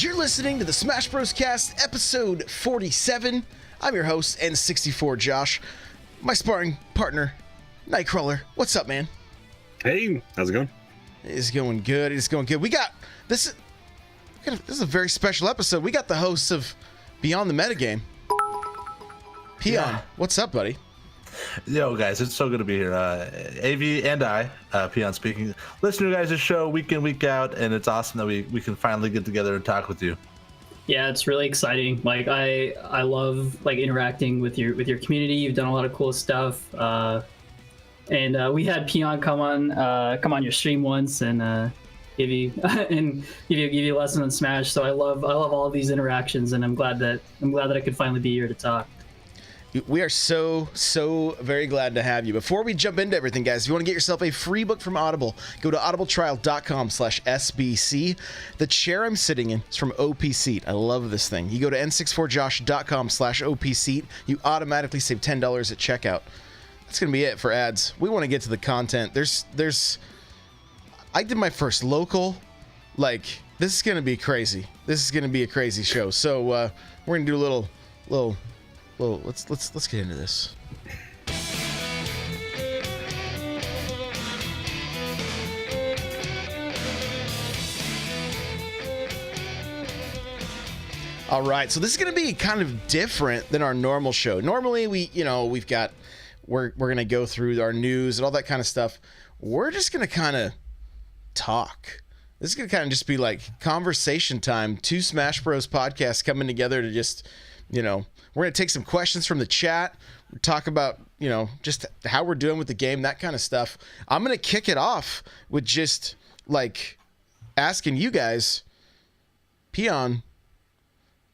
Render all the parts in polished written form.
You're listening to the Smash Bros. Cast, episode 47. I'm your host, N64 Josh. My sparring partner, Nightcrawler. What's up, man? Hey, how's it going? It's going good. It's going good. We got this. This is a very special episode. We got the hosts of Beyond the Metagame. Peon, what's up, buddy? Yo, guys, it's so good to be here. AV and I, Peon speaking. Listen to you guys' show week in, week out, and it's awesome that we can finally get together and talk with you. Yeah, it's really exciting. Like I love like interacting with your community. You've done a lot of cool stuff. And we had Peon come on your stream once and give you a lesson on Smash. So I love all of these interactions, and I'm glad that I could finally be here to talk. We are so very glad to have you. Before we jump into everything, guys, if you want to get yourself a free book from Audible, go to audibletrial.com/SBC. The chair I'm sitting in is from OP Seat. I love this thing. You go to n64josh.com/OP Seat. You automatically save $10 at checkout. That's going to be it for ads. We want to get to the content. I did my first local. Like, this is going to be crazy. This is going to be a crazy show. So we're going to do a little. Well, let's get into this. All right, so this is going to be kind of different than our normal show. Normally, we're going to go through our news and all that kind of stuff. We're just going to kind of talk. This is going to kind of just be like conversation time. Two Smash Bros. Podcasts coming together to just, we're going to take some questions from the chat, talk about, just how we're doing with the game, that kind of stuff. I'm going to kick it off with just, like, asking you guys, Peon,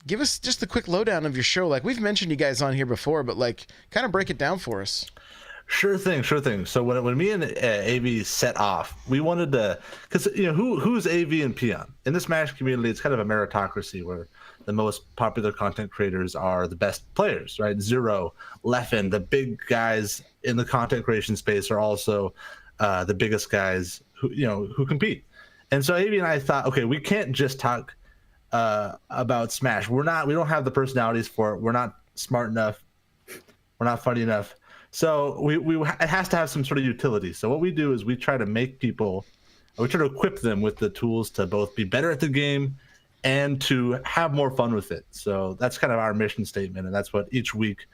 give us just a quick lowdown of your show. Like, we've mentioned you guys on here before, but, like, kind of break it down for us. Sure thing. So when me and AV set off, we wanted to, because who's AV and Peon in the Smash community? It's kind of a meritocracy where the most popular content creators are the best players, right? Zero, Leffen, the big guys in the content creation space are also the biggest guys who compete. And so AV and I thought, okay, we can't just talk about Smash. We don't have the personalities for it. We're not smart enough. We're not funny enough. So it has to have some sort of utility. So what we do is we try to equip them with the tools to both be better at the game and to have more fun with it. So that's kind of our mission statement, and that's what each week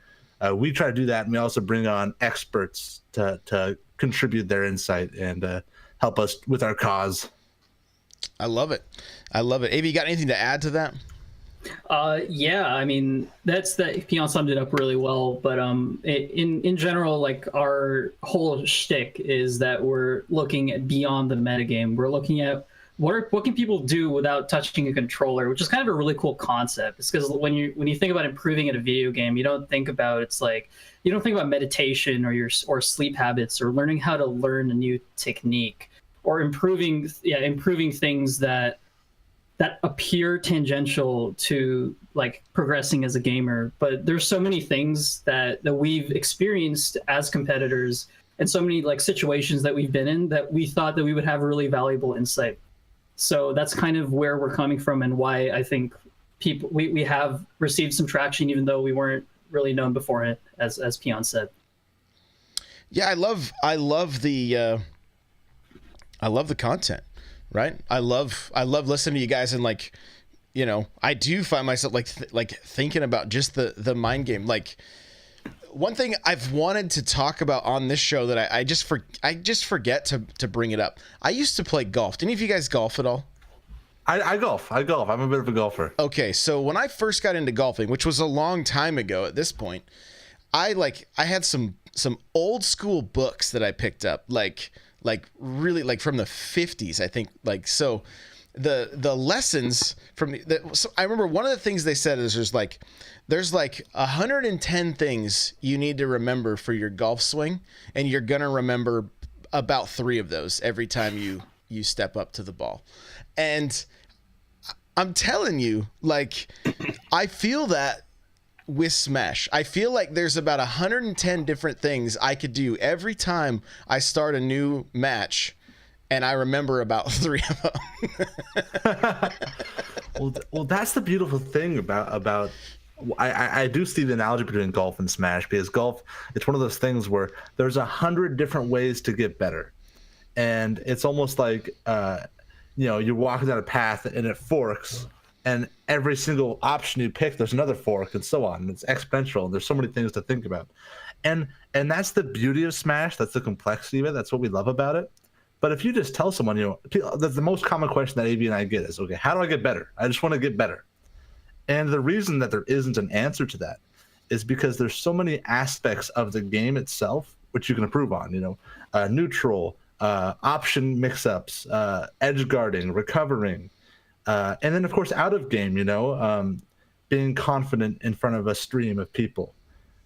we try to do that. And we also bring on experts to contribute their insight and help us with our cause. I love it. AV, you got anything to add to that? Yeah, I mean, Peon summed it up really well, but in general, like, our whole shtick is that we're looking at beyond the metagame. We're looking at what can people do without touching a controller, which is kind of a really cool concept. It's because when you think about improving at a video game, you don't think about meditation or sleep habits or learning how to learn a new technique or improving things that appear tangential to, like, progressing as a gamer. But there's so many things that we've experienced as competitors and so many, like, situations that we've been in that we thought that we would have really valuable insight. So that's kind of where we're coming from and why I think we have received some traction, even though we weren't really known beforehand, as Peon said. Yeah, I love the content. Right. I love listening to you guys, and, like, I do find myself like thinking about just the mind game. Like, one thing I've wanted to talk about on this show that I just forget to bring it up. I used to play golf. Do any of you guys golf at all? I golf. I'm a bit of a golfer. Okay, so when I first got into golfing, which was a long time ago at this point, I had some old school books that I picked up, like really, like, from the 50s, I think. Like, so the lessons from so I remember one of the things they said is there's 110 things you need to remember for your golf swing, and you're gonna remember about 3 of those every time you step up to the ball. And I'm telling you, like, I feel that with Smash. I feel like there's about 110 different things I could do every time I start a new match, and I remember about 3 of them. Well, that's the beautiful thing about. I do see the analogy between golf and Smash, because golf, it's one of those things where there's 100 different ways to get better, and it's almost like you're walking down a path and it forks, and every single option you pick, there's another fork, and so on. And it's exponential, and there's so many things to think about, and that's the beauty of Smash. That's the complexity of it. That's what we love about it. But if you just tell someone, the most common question that AV and I get is, okay, how do I get better? I just want to get better. And the reason that there isn't an answer to that is because there's so many aspects of the game itself which you can improve on. Neutral, option mix-ups, edge guarding, recovering, and then of course out of game. Being confident in front of a stream of people,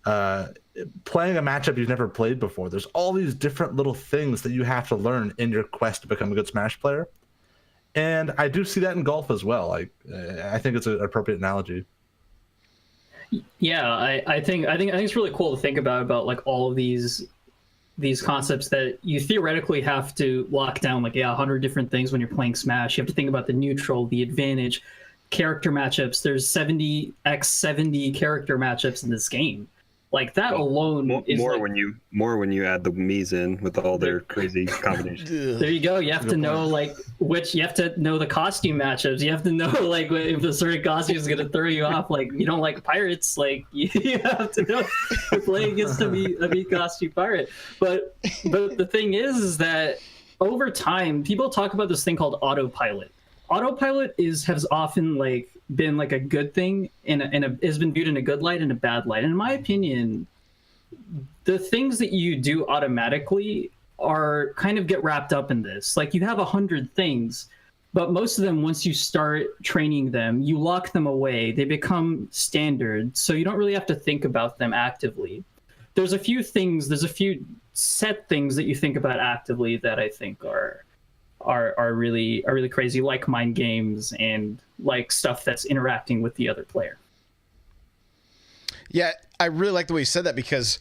playing a matchup you've never played before. There's all these different little things that you have to learn in your quest to become a good Smash player. And I do see that in golf as well. I think it's an appropriate analogy. Yeah, I think it's really cool to think about like all of these concepts that you theoretically have to lock down, like 100 different things when you're playing Smash. You have to think about the neutral, the advantage, character matchups. There's 70x70 character matchups in this game. Like that alone is more like, when you add the Mii's in with all their crazy combinations. There you go. You have to know you have to know the costume matchups. You have to know like if the certain costume is gonna throw you off. Like you don't like pirates, like you have to know you're playing against a Mii costume pirate. But the thing is that over time, people talk about this thing called autopilot. Autopilot has often been like a good thing and has been viewed in a good light and a bad light. And in my opinion, the things that you do automatically are kind of get wrapped up in this. Like you have 100 things, but most of them, once you start training them, you lock them away. They become standard. So you don't really have to think about them actively. There's a few set things that you think about actively that I think are really crazy, like mind games and like stuff that's interacting with the other player. Yeah, I really like the way you said that, because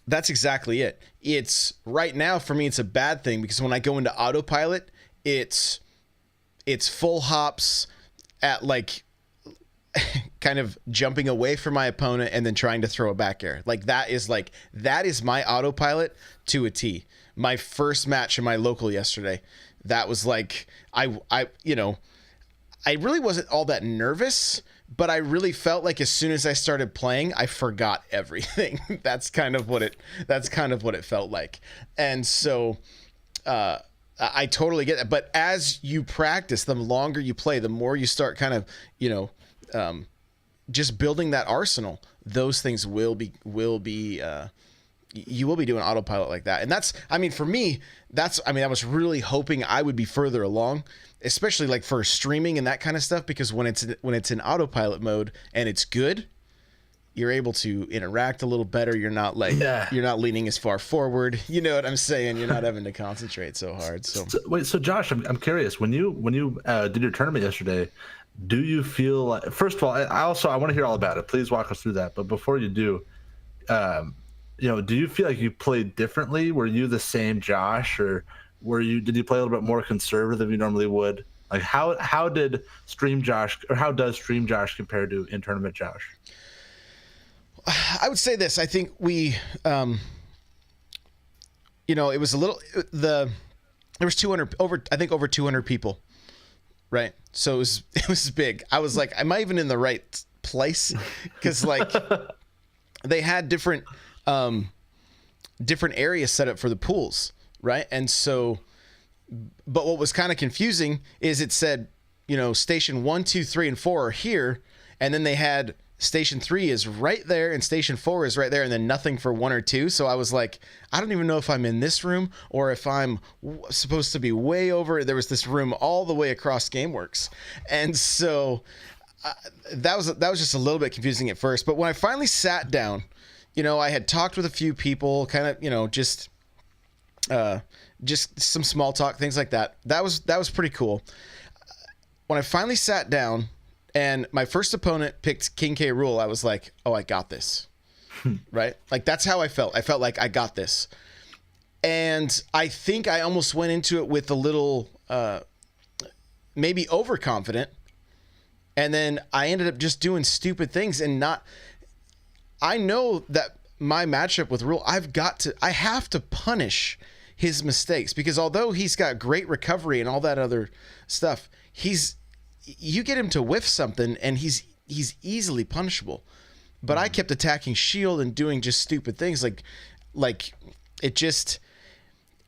that's exactly it. It's right now for me, it's a bad thing, because when I go into autopilot, it's full hops at like kind of jumping away from my opponent and then trying to throw a back air. That is my autopilot to a T. My first match in my local yesterday, that was like, I really wasn't all that nervous, but I really felt like as soon as I started playing, I forgot everything. That's kind of what it felt like. And so, I totally get that. But as you practice, the longer you play, the more you start kind of, just building that arsenal, those things will be you will be doing autopilot like that. And for me, I was really hoping I would be further along, especially like for streaming and that kind of stuff, because when it's in autopilot mode and it's good, you're able to interact a little better. You're not you're not leaning as far forward. You know what I'm saying? You're not having to concentrate so hard. So Josh, I'm curious, when you did your tournament yesterday, do you feel like, first of all, I want to hear all about it. Please walk us through that. But before you do, do you feel like you played differently? Were you the same Josh, or did you play a little bit more conservative than you normally would? Like how did Stream Josh, or how does Stream Josh compare to in tournament Josh? I would say this. I think we, it was a little, there was 200 over 200 people, right? So it was big. I was like, am I even in the right place? Because they had different areas set up for the pools, right? And so, but what was kind of confusing is it said, station 1, 2, 3, and 4 are here, and then they had station 3 is right there and station 4 is right there, and then nothing for 1 or 2. So I was like, I don't even know if I'm in this room or if I'm supposed to be way over. There was this room all the way across GameWorks, and so that was just a little bit confusing at first. But when I finally sat down, I had talked with a few people, kind of, just some small talk, things like that. That was pretty cool. When I finally sat down and my first opponent picked King K. Rool, I was like, oh, I got this. Right? Like, that's how I felt. I felt like I got this. And I think I almost went into it with a little, maybe overconfident, And then I ended up just doing stupid things and not. I know that my matchup with Rule, I have to punish his mistakes, because although he's got great recovery and all that other stuff, you get him to whiff something and he's easily punishable. But I kept attacking shield and doing just stupid things like it just.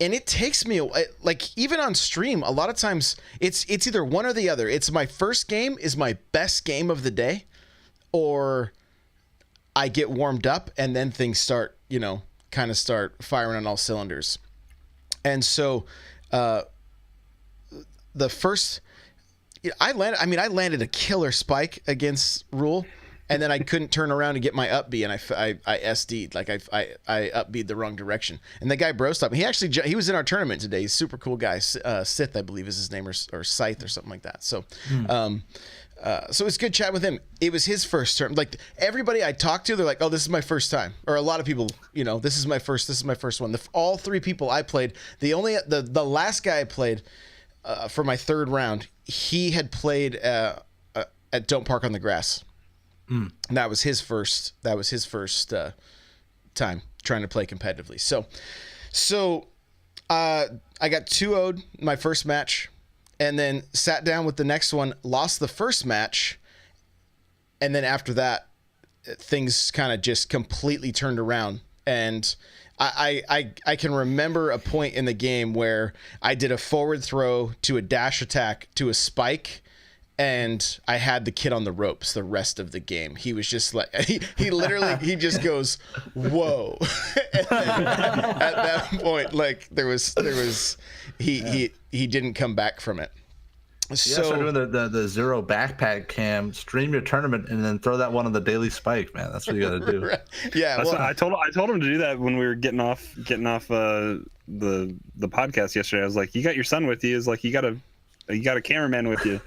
And it takes me, like, even on stream, a lot of times it's either one or the other. It's my first game is my best game of the day, or I get warmed up and then things start, kind of start firing on all cylinders. And so the first, I landed a killer spike against Rule. And then I couldn't turn around and get my up B, and I SD'd, like I up B'd the wrong direction. And the guy bro stopped me. He was in our tournament today. He's a super cool guy. Sith, I believe, is his name, or Scythe or something like that. So, so it's good chat with him. It was his first term. Like, everybody I talked to, they're like, "Oh, this is my first time," or a lot of people, "This is my first one." All three people I played, the last guy I played for my third round, he had played at Don't Park on the Grass. And that was his first time trying to play competitively. So I got 2-0'd my first match, and then sat down with the next one, lost the first match, and then after that things kind of just completely turned around. And I can remember a point in the game where I did a forward throw to a dash attack to a spike, and I had the kid on the ropes the rest of the game. He was just like, he literally, he just goes, "Whoa." And then at that point, like, he didn't come back from it. So start doing the zero backpack cam, stream your tournament, and then throw that one on the daily spike, man. That's what you got to do. Right. Yeah. That's what I told him to do that when we were getting off the podcast yesterday. I was like, "You got your son with you. Is like, you got a cameraman with you."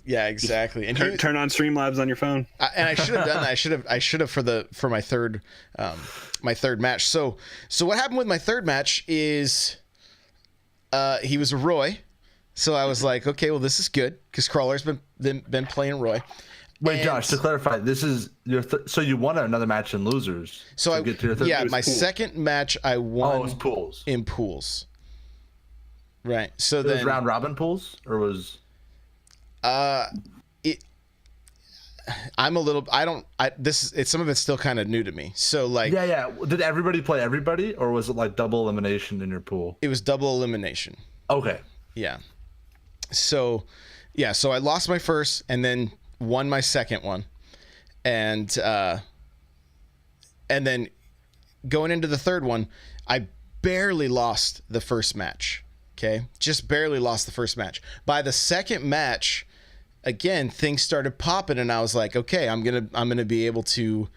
Yeah, exactly. And turn on Streamlabs on your phone. And I should have done that. I should have for my third match. So what happened with my third match is he was a Roy. So I was like, okay, well, this is good, because Crawler's been playing Roy. Wait, Josh, to clarify, this is your so you won another match in losers. So I get to your third. My second match I won. Oh, it was pools. In pools. Right. So it was round robin pools, or was some of it's still kind of new to me. So, like, yeah. Did everybody play everybody, or was it like double elimination in your pool? It was double elimination. Okay. Yeah. So I lost my first and then won my second one, and then going into the third one, I barely lost the first match. Okay, just barely lost the first match. By the second match, again, things started popping, and I was like, okay, I'm gonna be able to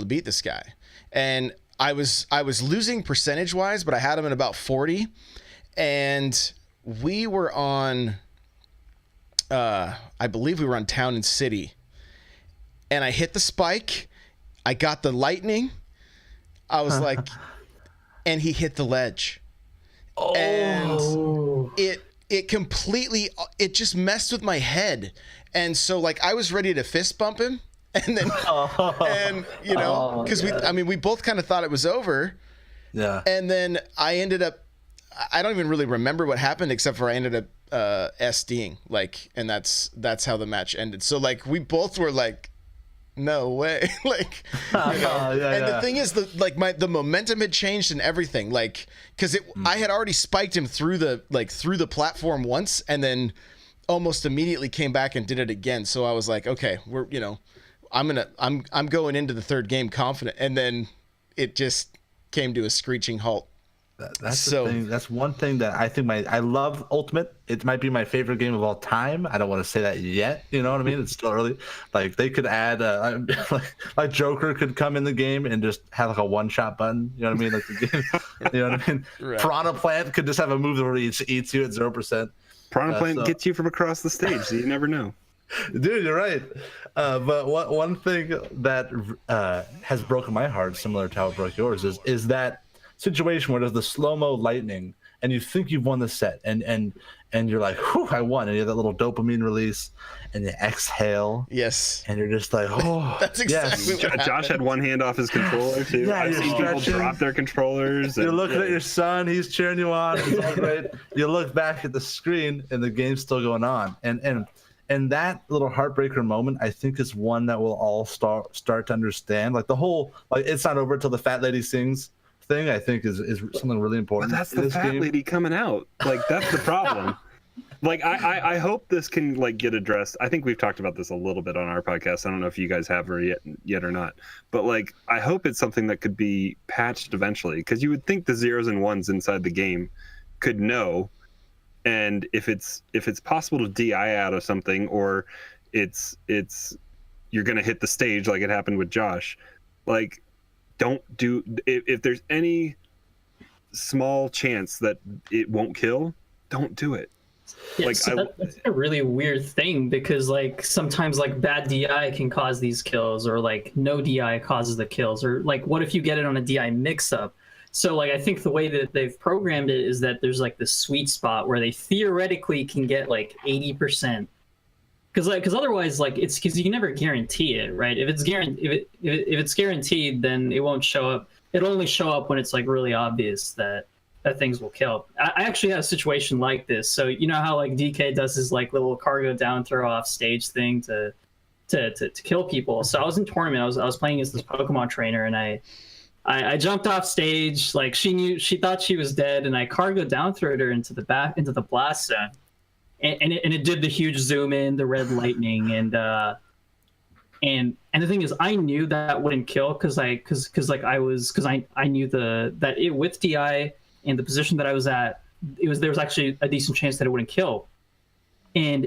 beat this guy. And I was losing percentage wise, but I had him at about 40, and we were on, I believe we were on Town and City, and I hit the spike, I got the lightning, I was like, and he hit the ledge. Oh. And it completely, it just messed with my head. And so, like, I was ready to fist bump him, and then, and because we both kind of thought it was over. Yeah. And then I ended up, I don't even really remember what happened, except for I ended up SDing, like, and that's how the match ended. So, like, we both were like, no way. Like, the thing is, the momentum had changed and everything, like, because I had already spiked him through the platform once, and almost immediately came back and did it again. So I was like, okay, I'm going into the third game confident, and then it just came to a screeching halt. That's the thing. That's one thing that I think I love Ultimate. It might be my favorite game of all time. I don't want to say that yet. You know what I mean? It's still early. Like, they could add like Joker could come in the game and just have like a one-shot button. You know what I mean? Like the game. You know what I mean? Right. Piranha Plant could just have a move where he eats you at 0%. Piranha Plant gets you from across the stage, so you never know. Dude, you're right. But one thing that has broken my heart, similar to how it broke yours, is that situation where there's the slow-mo lightning and you think you've won the set, and you're like, whew, I won, and you have that little dopamine release, and you exhale. Yes. And you're just like, oh, That's exactly yes. what Josh had one hand off his controller too. Yeah, I've you're seen people stretching. drop their controllers. You're and- looking at your son, he's cheering you on, it's all great. You look back at the screen and the game's still going on. And that little heartbreaker moment, I think, is one that we'll all start to understand. Like the whole, like, it's not over till the fat lady sings thing, I think is something really important. But that's in the this fat game. lady coming out. Like, that's the problem. Like, I hope this can, like, get addressed. I think we've talked about this a little bit on our podcast. I don't know if you guys have or yet or not. But, like, I hope it's something that could be patched eventually. Because you would think the zeros and ones inside the game could know. And if it's possible to DI out of something, or it's you're gonna hit the stage like it happened with Josh, like, don't do, if there's any small chance that it won't kill, don't do it. Yeah, Like, so that's a really weird thing, because like sometimes like bad DI can cause these kills, or like no DI causes the kills, or like what if you get it on a DI mix-up? So like I think the way that they've programmed it is that there's like this sweet spot where they theoretically can get like 80%, because otherwise, like, it's because you can never guarantee it, right? If it's guaranteed, then it won't show up. It'll only show up when it's like really obvious that things will kill. I actually had a situation like this. So you know how like DK does his like little cargo down throw off stage thing to kill people. So I was in tournament. I was playing as this Pokemon trainer, and I jumped off stage. Like, she thought she was dead, and I cargo down throwed her into the blast zone, and it did the huge zoom in, the red lightning, and the thing is, I knew that wouldn't kill because I knew that it with DI and the position that I was at, there was actually a decent chance that it wouldn't kill, and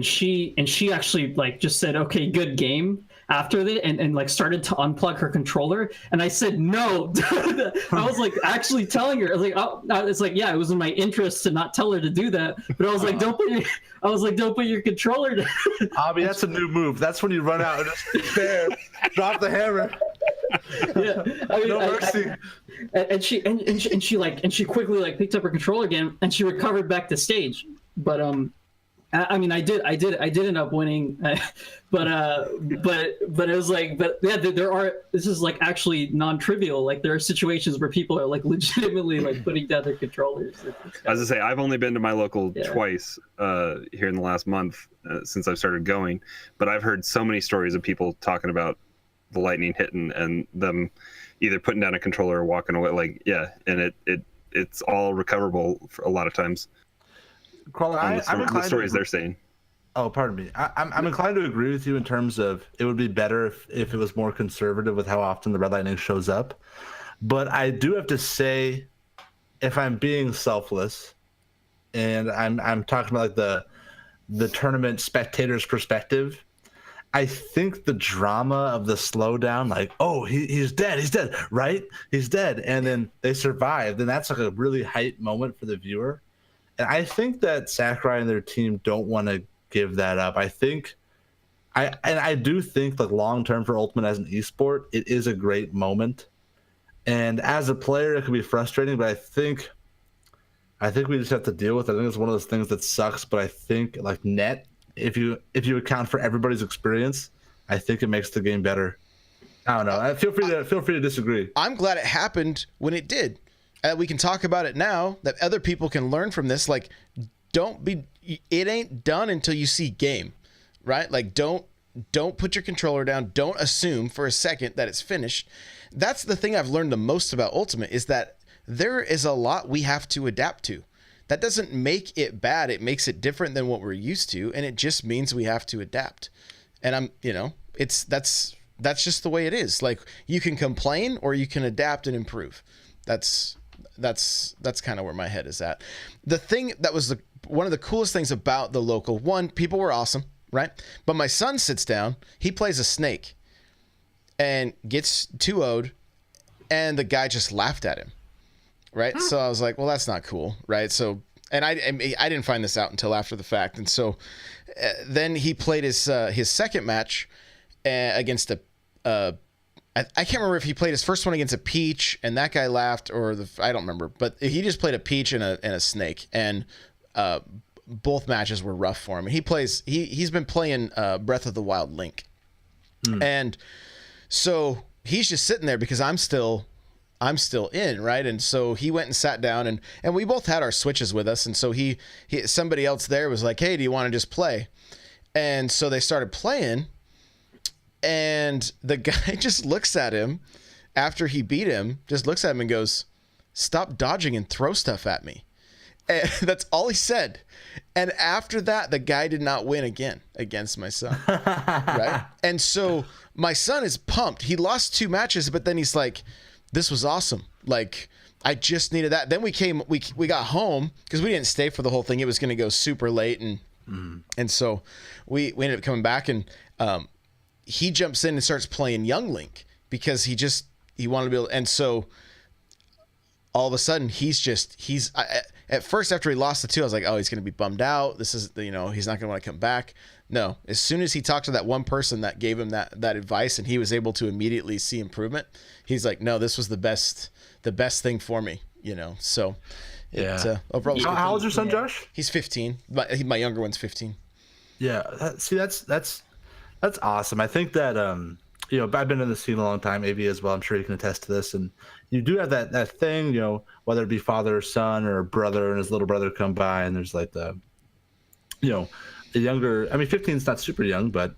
she actually like just said, okay, good game after that, and like started to unplug her controller, and I said no. I was like actually telling her, I was like, oh, it's like, yeah, it was in my interest to not tell her to do that, but I was like, don't put your controller down. Abby, that's a new move. That's when you run out and just there, drop the hammer. Yeah, I mean, No mercy. and she quickly like picked up her controller again, and she recovered back to stage. But I mean, I did end up winning, but it was like, but yeah, this is like actually non-trivial. Like, there are situations where people are like legitimately like putting down their controllers. As I say, I've only been to my local twice here in the last month since I've started going, but I've heard so many stories of people talking about the lightning hitting and them either putting down a controller or walking away. Like, yeah, and it's all recoverable for a lot of times. Crawler, I'm The stories they're saying. Oh, pardon me. I'm inclined to agree with you in terms of it would be better if it was more conservative with how often the red lightning shows up. But I do have to say, if I'm being selfless, and I'm talking about like the tournament spectator's perspective, I think the drama of the slowdown, like, oh, he's dead, right? He's dead, and then they survived, and that's like a really hype moment for the viewer. And I think that Sakurai and their team don't want to give that up. I do think like long term for Ultimate as an esport, it is a great moment. And as a player, it can be frustrating, but I think we just have to deal with it. I think it's one of those things that sucks, but I think like net, if you account for everybody's experience, I think it makes the game better. I don't know. Feel free to disagree. I'm glad it happened when it did. We can talk about it now, that other people can learn from this. Like, it ain't done until you see game, right? Like, don't put your controller down. Don't assume for a second that it's finished. That's the thing I've learned the most about Ultimate, is that there is a lot we have to adapt to. That doesn't make it bad. It makes it different than what we're used to, and it just means we have to adapt. And that's just the way it is. Like, you can complain or you can adapt and improve. That's kind of where my head is at. The thing that was one of the coolest things about the local one, people were awesome, right? But my son sits down, he plays a snake and gets 2-0'd, and the guy just laughed at him, right? So I was like, well, that's not cool, right? So, and I didn't find this out until after the fact. And so then he played his second match against I can't remember if he played his first one against a peach and that guy laughed, or I don't remember, but he just played a peach and a snake, and both matches were rough for him. He's been playing Breath of the Wild Link, and so he's just sitting there because I'm still in, right? And so he went and sat down, and we both had our Switches with us, and so he somebody else there was like, hey, do you want to just play? And so they started playing. And the guy just looks at him after he beat him, just looks at him and goes, stop dodging and throw stuff at me. And that's all he said. And after that, the guy did not win again against my son. Right? And so my son is pumped. He lost 2 matches, but then he's like, this was awesome. Like, I just needed that. Then we got home because we didn't stay for the whole thing. It was going to go super late. And so we ended up coming back, and he jumps in and starts playing Young Link because he wanted to be able, and so all of a sudden at first after he lost the 2, I was like, oh, he's going to be bummed out. This is, he's not going to want to come back. No, as soon as he talked to that one person that gave him that advice and he was able to immediately see improvement, he's like, no, this was the best thing for me, so yeah. Overall, how old's your son, Josh? He's 15. My younger one's 15. Yeah. That's awesome. I think that, I've been in the scene a long time, AV as well. I'm sure you can attest to this. And you do have that thing, whether it be father or son or brother and his little brother come by, and there's like the younger, 15 is not super young, but,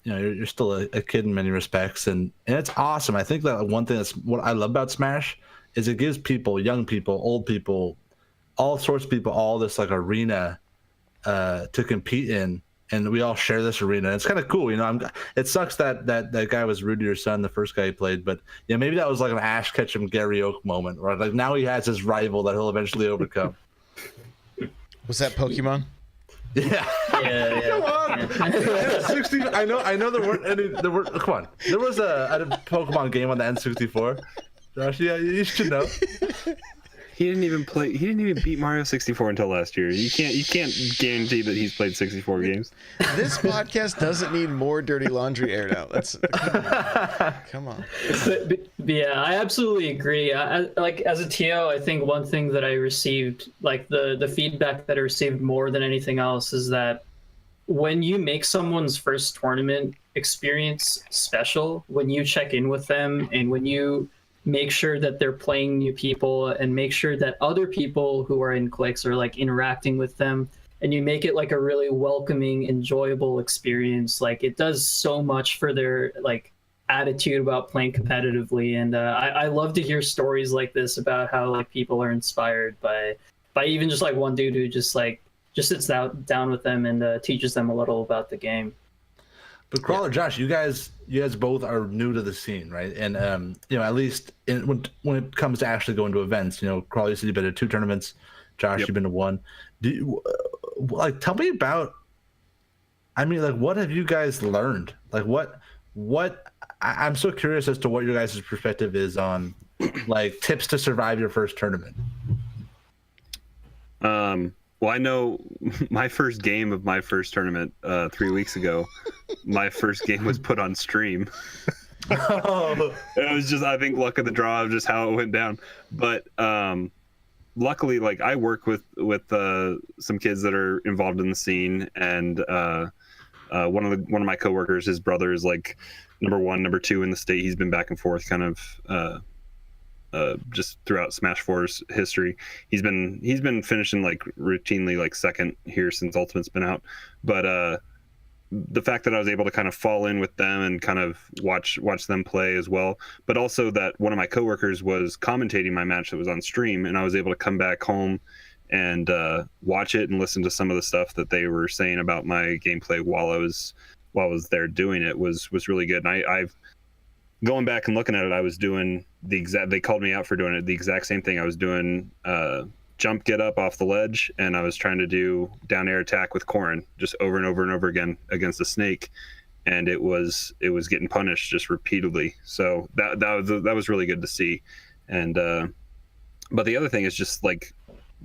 you're still a kid in many respects. And it's awesome. I think that one thing that's what I love about Smash is it gives people, young people, old people, all sorts of people, all this like arena to compete in. And we all share this arena. It's kind of cool, it sucks that guy was rude to your son, the first guy he played, but maybe that was like an Ash Ketchum Gary Oak moment, right? Like now he has his rival that he'll eventually overcome. Was that Pokemon? Yeah. Yeah. Come on. 60, I know there weren't any. Come on. There was a Pokemon game on the N64. Josh, yeah, you should know. He didn't even beat Mario 64 until last year. You can't guarantee that he's played 64 games. This podcast doesn't need more dirty laundry aired out. Come on. But yeah, I absolutely agree. Like as a TO, I think one thing that I received, like the feedback that I received more than anything else, is that when you make someone's first tournament experience special, when you check in with them and when you make sure that they're playing new people and make sure that other people who are in cliques are like interacting with them, and you make it like a really welcoming, enjoyable experience, like it does so much for their like attitude about playing competitively. And I love to hear stories like this about how like people are inspired by even just like one dude who just sits down with them and teaches them a little about the game. But Crawler, Josh, you guys both are new to the scene, right? And at least when it comes to actually going to events, Crawler, you said you've been to 2 tournaments. Josh, You've been to 1. Do you, tell me about? What have you guys learned? Like what? I'm so curious as to what your guys' perspective is on, like tips to survive your first tournament. Well, I know my first game of my first tournament 3 weeks ago, my first game was put on stream. Oh. It was just, I think, luck of the draw of just how it went down. But luckily, like I work with some kids that are involved in the scene, and one of my coworkers, his brother is like number 1, number 2 in the state. He's been back and forth kind of just throughout Smash 4's history. He's been finishing like routinely like second here since Ultimate's been out. But the fact that I was able to kind of fall in with them and kind of watch them play as well, but also that one of my coworkers was commentating my match that was on stream, and I was able to come back home and watch it and listen to some of the stuff that they were saying about my gameplay while I was there doing it was really good. And I've going back and looking at it, I was doing they called me out for doing it, the exact same thing. I was doing jump get up off the ledge, and I was trying to do down air attack with Corrin just over and over and over again against a snake, and it was getting punished just repeatedly. So that was really good to see. And but the other thing is just like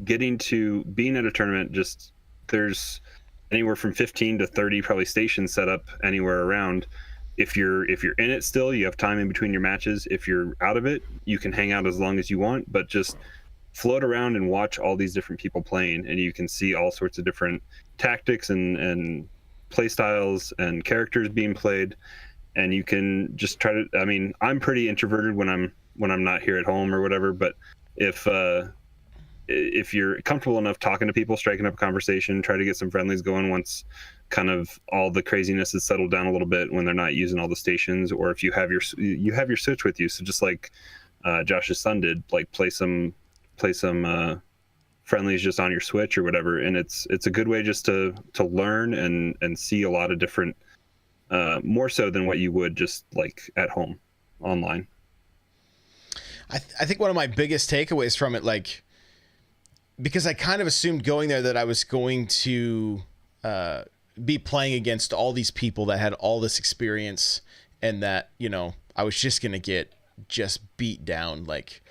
getting to being at a tournament, just there's anywhere from 15 to 30 probably stations set up anywhere around. if you're in it still, you have time in between your matches. If you're out of it, you can hang out as long as you want, but just float around and watch all these different people playing, and you can see all sorts of different tactics and play styles and characters being played. And you can just try to, I mean, I'm pretty introverted when I'm not here at home or whatever, but if you're comfortable enough talking to people, striking up a conversation, try to get some friendlies going once kind of all the craziness is settled down a little bit, when they're not using all the stations, or if you have your Switch with you. So just like Josh's son did, like play some friendlies just on your Switch or whatever. And it's a good way just to learn and see a lot of different, more so than what you would just like at home online. I think one of my biggest takeaways from it, like, because I kind of assumed going there that I was going to be playing against all these people that had all this experience, and that, you know, I was just going to get just beat down, like,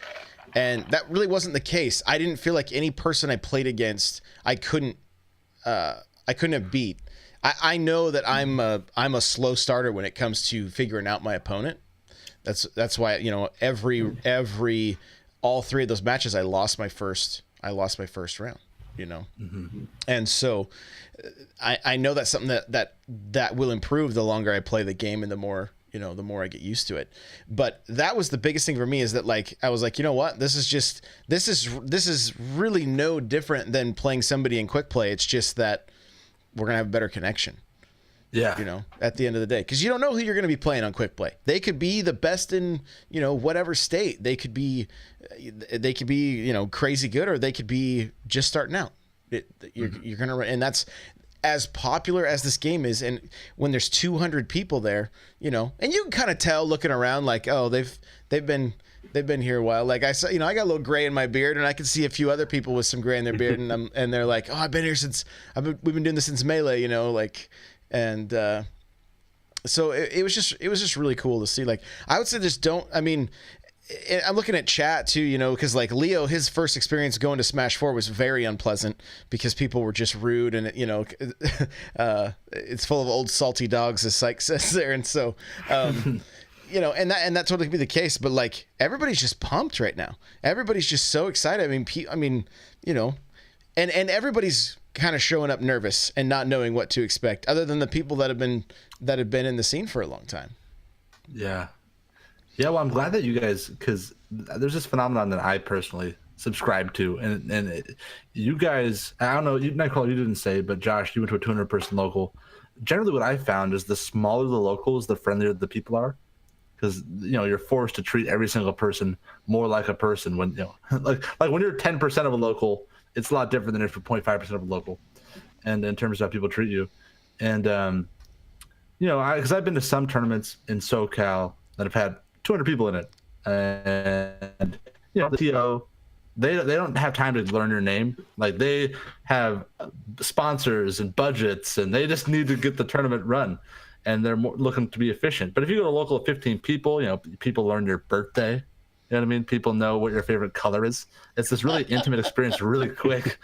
and that really wasn't the case. I didn't feel like any person I played against I couldn't have beat. I know that I'm a slow starter when it comes to figuring out my opponent. That's why, you know, all three of those matches I lost my first round, you know. Mm-hmm. And so I know that's something that will improve the longer I play the game and the more I get used to it. But that was the biggest thing for me, is that, like, I was like, you know what, this is really no different than playing somebody in quick play. It's just that we're gonna have a better connection. Yeah. You know, at the end of the day, because you don't know who you're going to be playing on quick play. They could be the best in, you know, whatever state. They could be, you know, crazy good, or they could be just starting out. You're going to, and that's as popular as this game is. And when there's 200 people there, you know, and you can kind of tell looking around, like, oh, they've been here a while. Like I saw, you know, I got a little gray in my beard, and I can see a few other people with some gray in their beard, and they're like, oh, I've been here since we've been doing this since Melee, you know, like. And so it was just really cool to see. Like, I would say I'm looking at chat too, you know, because like Leo, his first experience going to Smash 4 was very unpleasant because people were just rude, and, you know, it's full of old salty dogs, as Syke says there. And so, you know, and that's totally be the case. But like, everybody's just pumped right now. Everybody's just so excited. I mean, you know, and everybody's kind of showing up nervous and not knowing what to expect, other than the people that have been in the scene for a long time. Yeah. Well, I'm glad that you guys, because there's this phenomenon that I personally subscribe to, and you guys, I don't know, Nightcrawler, you didn't say, but Josh, you went to a 200-person local. Generally, what I found is the smaller the locals, the friendlier the people are, because, you know, you're forced to treat every single person more like a person. When, you know, like when you're 10% of a local, it's a lot different than if you're 0.5% of a local, and in terms of how people treat you. And, you know, because I've been to some tournaments in SoCal that have had 200 people in it. And, you know, the TO, they don't have time to learn your name. Like, they have sponsors and budgets, and they just need to get the tournament run. And they're more looking to be efficient. But if you go to a local of 15 people, you know, people learn your birthday. You know what I mean? People know what your favorite color is. It's this really intimate experience, really quick.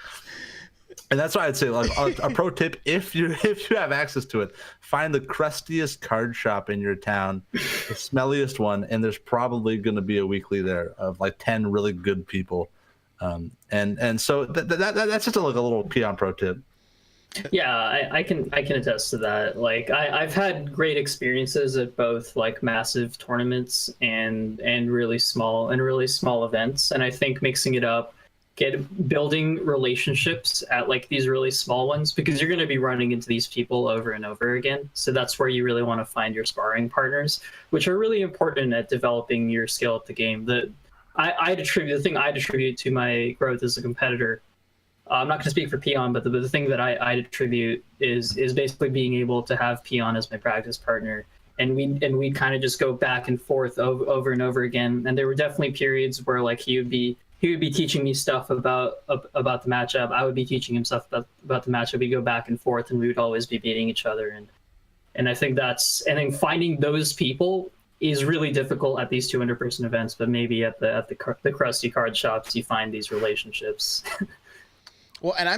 And that's why I'd say, like, a pro tip, if you have access to it, find the crustiest card shop in your town, the smelliest one, and there's probably going to be a weekly there of like 10 really good people. And so that's just like a little peon pro tip. Yeah, I can attest to that. Like, I've had great experiences at both like massive tournaments and really small events, and I think mixing it up, building relationships at like these really small ones, because you're going to be running into these people over and over again. So that's where you really want to find your sparring partners, which are really important at developing your skill at the game. The thing I'd attribute to my growth as a competitor, I'm not going to speak for Peon, but the thing that I attribute is basically being able to have Peon as my practice partner, and we kind of just go back and forth over and over again. And there were definitely periods where like he would be teaching me stuff about the matchup. I would be teaching him stuff about the matchup. We'd go back and forth, and we would always be beating each other. And I think finding those people is really difficult at these 200-person events, but maybe at the crusty card shops you find these relationships. Well, and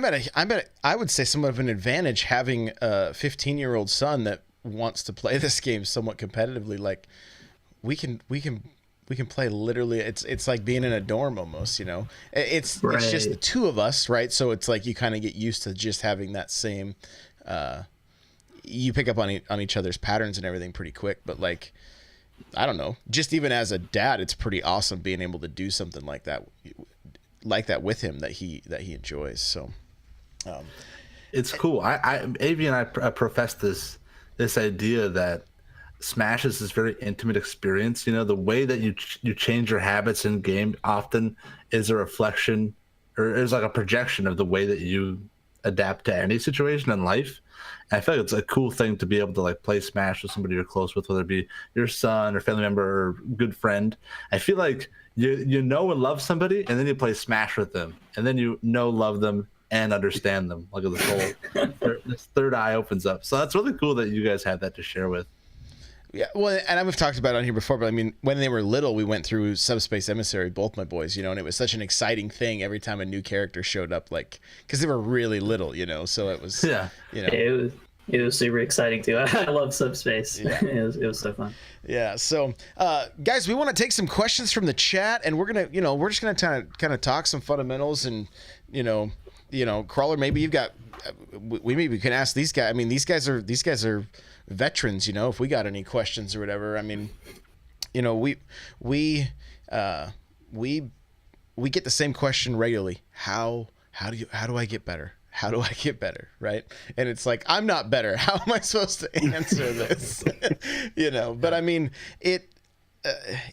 I would say somewhat of an advantage having a 15-year-old son that wants to play this game somewhat competitively, like we can play literally. It's like being in a dorm almost, you know. It's just the two of us, right? So it's like you kind of get used to just having that same. You pick up on each other's patterns and everything pretty quick, but like, I don't know, just even as a dad, it's pretty awesome being able to do something like that with him that he enjoys. So it's cool. AV and I profess this idea that Smash is this very intimate experience. You know, the way that you change your habits in game often is a reflection, or is like a projection of the way that you adapt to any situation in life. And I feel like it's a cool thing to be able to like play Smash with somebody you're close with, whether it be your son or family member or good friend. I feel like you know and love somebody, and then you play Smash with them, and then you know, love them, and understand them. Like this third eye opens up. So that's really cool that you guys had that to share with. Yeah, well, and we've talked about it on here before, but I mean, when they were little, we went through Subspace Emissary, both my boys, you know, and it was such an exciting thing every time a new character showed up, like, because they were really little, you know, so it was, yeah, you know. It was super exciting too. I love Subspace. Yeah. It was so fun. Yeah. So, guys, we want to take some questions from the chat, and we're just gonna kind of talk some fundamentals, and you know, Crawler, maybe you've got, we maybe can ask these guys. I mean, these guys are veterans, you know, if we got any questions or whatever. I mean, you know, we get the same question regularly. How do I get better? How do I get better? Right. And it's like, I'm not better. How am I supposed to answer this? You know, but I mean,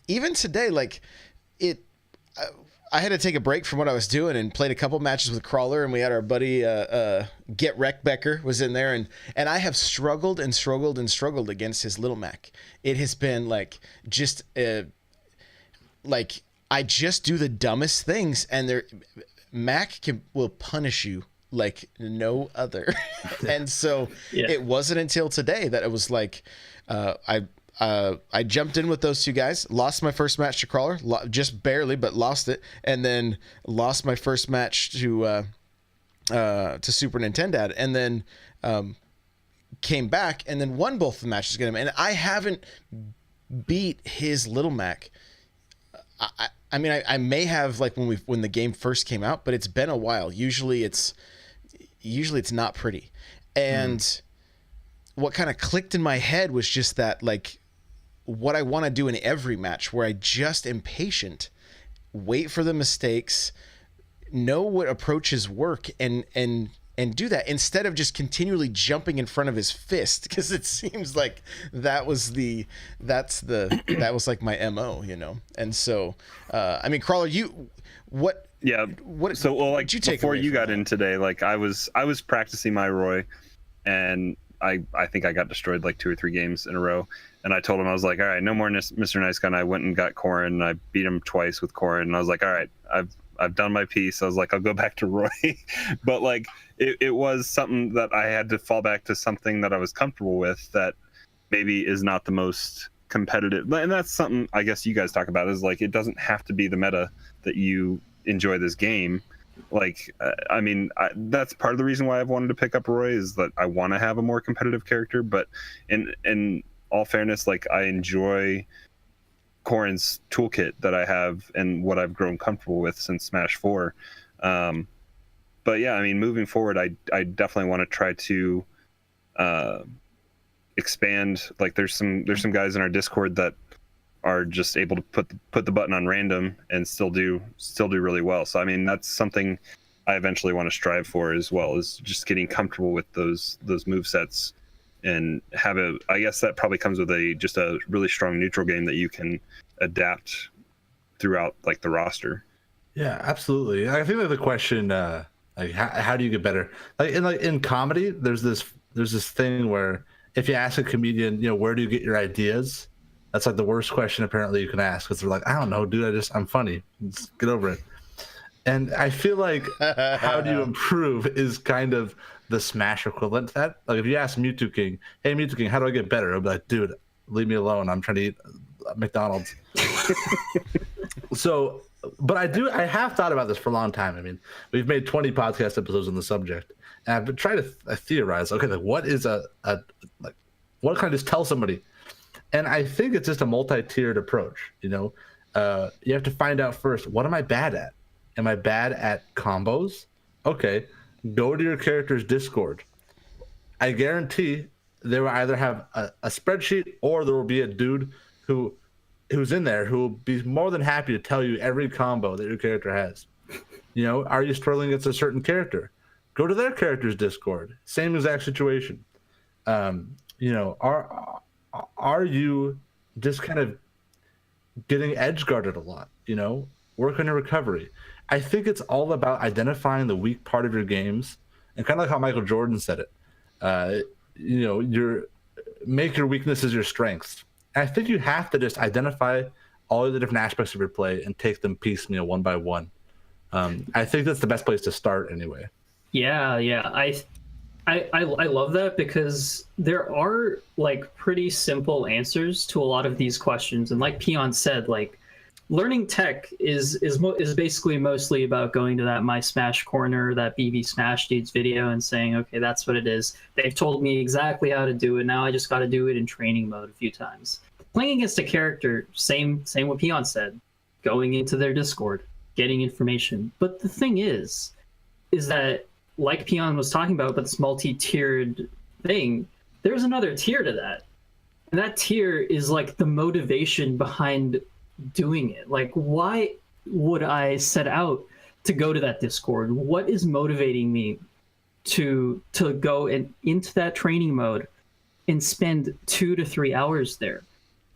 even today, like I had to take a break from what I was doing and played a couple matches with Crawler, and we had our buddy Get Wreck Becker was in there, and I have struggled against his Little Mac. It has been like just like I just do the dumbest things, and Mac will punish you like no other. And so It wasn't until today that it was like I jumped in with those two guys, lost my first match to Crawler, just barely, but lost it, and then lost my first match to Super Nintendo, and then came back and then won both the matches against him. And I haven't beat his Little Mac. I mean, I may have, like when the game first came out, but it's been a while. Usually it's not pretty. And what kind of clicked in my head was just that, like, what I want to do in every match, where I just am patient, wait for the mistakes, know what approaches work, and do that instead of just continually jumping in front of his fist, because it seems like that was like my MO, you know. And so I mean, Crawler, what so well, like, you take before you got that? in today, like I was practicing my Roy, and I think I got destroyed like 2 or 3 games in a row. And I told him, I was like, all right, no more Mr. Nice Guy. And I went and got Corrin, and I beat him twice with Corrin. And I was like, all right, I've done my piece. I was like, I'll go back to Roy. But like, it was something that I had to fall back to something that I was comfortable with, that maybe is not the most competitive. And that's something I guess you guys talk about, is like, it doesn't have to be the meta that you enjoy this game. Like, I mean, that's part of the reason why I've wanted to pick up Roy, is that I want to have a more competitive character. But in all fairness, like, I enjoy Corrin's toolkit that I have and what I've grown comfortable with since Smash 4. But yeah, I mean, moving forward, I definitely want to try to expand. Like, there's some guys in our Discord that are just able to put the button on random and still do really well. So I mean, that's something I eventually want to strive for, as well, as just getting comfortable with those move sets, and I guess that probably comes with just a really strong neutral game that you can adapt throughout, like, the roster. Yeah, absolutely. I think that the question, like, how do you get better? Like in comedy, there's this thing where if you ask a comedian, you know, where do you get your ideas? That's like the worst question apparently you can ask, because they're like, I don't know, dude, I'm funny. Just get over it. And I feel like how do you improve is kind of the Smash equivalent to that. Like, if you ask Mewtwo King, hey, Mewtwo King, how do I get better? I'll be like, dude, leave me alone. I'm trying to eat McDonald's. So, but I have thought about this for a long time. I mean, we've made 20 podcast episodes on the subject, and I've been trying to theorize, okay, like, what is a What can I just tell somebody? And I think it's just a multi-tiered approach. You know, you have to find out first, what am I bad at? Am I bad at combos? Okay, go to your character's Discord. I guarantee they will either have a spreadsheet, or there will be a dude who's in there who will be more than happy to tell you every combo that your character has. You know, are you struggling against a certain character? Go to their character's Discord. Same exact situation. You know, are you just kind of getting edge guarded a lot? You know, work on your recovery. I think it's all about identifying the weak part of your games, and kind of like how Michael Jordan said it. You know, make your weaknesses your strengths. And I think you have to just identify all of the different aspects of your play and take them piecemeal, one by one. I think that's the best place to start, anyway. Yeah. I love that, because there are like pretty simple answers to a lot of these questions, and like Peon said, like learning tech is basically mostly about going to that My Smash Corner, that BB Smash Dudes video, and saying, okay, that's what it is. They've told me exactly how to do it. Now I just got to do it in training mode a few times. Playing against a character, same what Peon said, going into their Discord, getting information. But the thing is that, like Peon was talking about this multi-tiered thing, there's another tier to that. And that tier is like the motivation behind doing it. Like, why would I set out to go to that Discord? What is motivating me to go into that training mode and spend 2 to 3 hours there?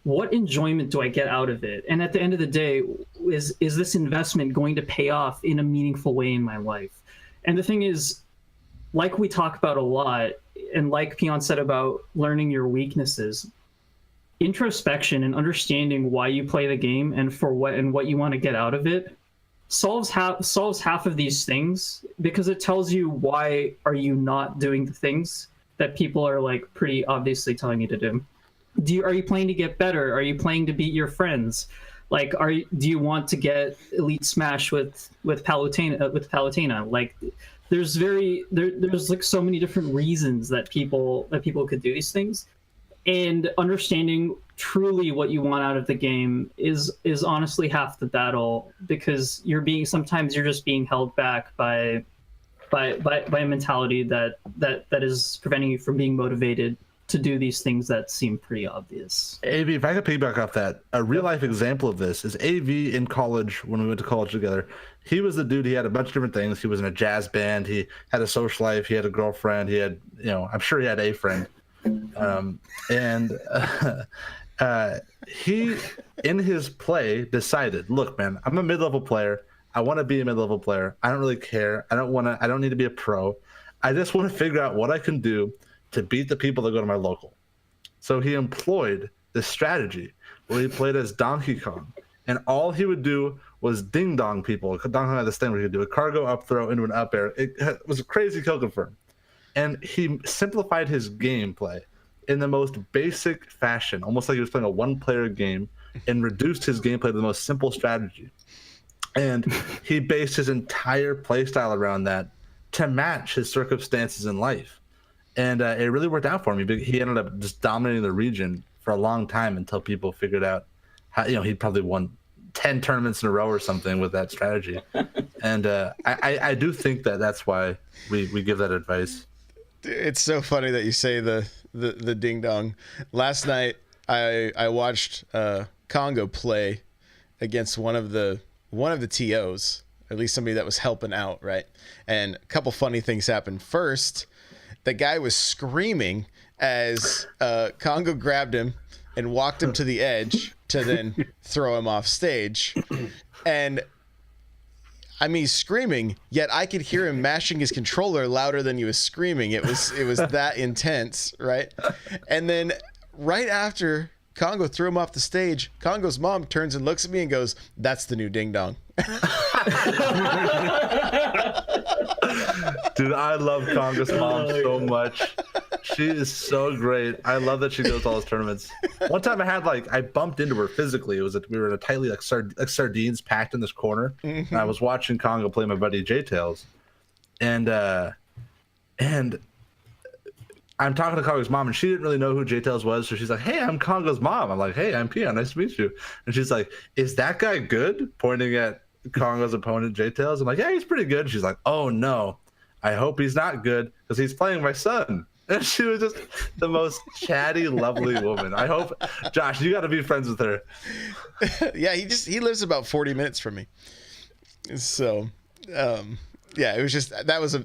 What enjoyment do I get out of it? And at the end of the day, is this investment going to pay off in a meaningful way in my life? And the thing is, like we talk about a lot, and like Peon said about learning your weaknesses, introspection and understanding why you play the game and for what and what you want to get out of it solves half of these things, because it tells you why are you not doing the things that people are like pretty obviously telling you to do. Are you playing to get better? Are you playing to beat your friends? Like, do you want to get Elite Smash with Palutena? Like, there's like so many different reasons that people could do these things, and understanding truly what you want out of the game is honestly half the battle, because sometimes you're just being held back by a mentality that is preventing you from being motivated to do these things that seem pretty obvious. AV, if I could piggyback off that, a real life example of this is AV in college. When we went to college together, he was the dude. He had a bunch of different things. He was in a jazz band. He had a social life. He had a girlfriend. He had, I'm sure he had a friend. He, in his play, decided, look, man, I'm a mid-level player. I want to be a mid-level player. I don't really care. I don't need to be a pro. I just want to figure out what I can do to beat the people that go to my local. So he employed this strategy where he played as Donkey Kong, and all he would do was ding dong people. Donkey Kong had this thing where he could do a cargo up throw into an up air. It was a crazy kill confirm. And he simplified his gameplay in the most basic fashion, almost like he was playing a one-player game, and reduced his gameplay to the most simple strategy. And he based his entire playstyle around that to match his circumstances in life. And it really worked out for me. He ended up just dominating the region for a long time until people figured out how, he probably won 10 tournaments in a row or something with that strategy. And I do think that that's why we give that advice. It's so funny that you say the ding dong. Last night I watched Congo play against one of the TOs, at least somebody that was helping out, right? And a couple funny things happened. First, the guy was screaming as Congo grabbed him and walked him to the edge to then throw him off stage. And I mean, he's screaming, yet I could hear him mashing his controller louder than he was screaming. It was that intense, right? And then right after Congo threw him off the stage, Congo's mom turns and looks at me and goes, "That's the new ding dong." Dude, I love Congo's mom so much. She is so great. I love that she goes to all those tournaments. One time I bumped into her physically. We were in a tightly like sardines packed in this corner. And I was watching Congo play my buddy J Tails, and I'm talking to Congo's mom, and she didn't really know who J-Tails was, so she's like, "Hey, I'm Congo's mom." I'm like, "Hey, I'm Peon. Nice to meet you." And she's like, "Is that guy good?" Pointing at Congo's opponent, J-Tails. I'm like, "Yeah, he's pretty good." She's like, "Oh no, I hope he's not good because he's playing my son." And she was just the most chatty, lovely woman. I hope, Josh, you got to be friends with her. Yeah, he lives about 40 minutes from me. So, yeah, it was just that was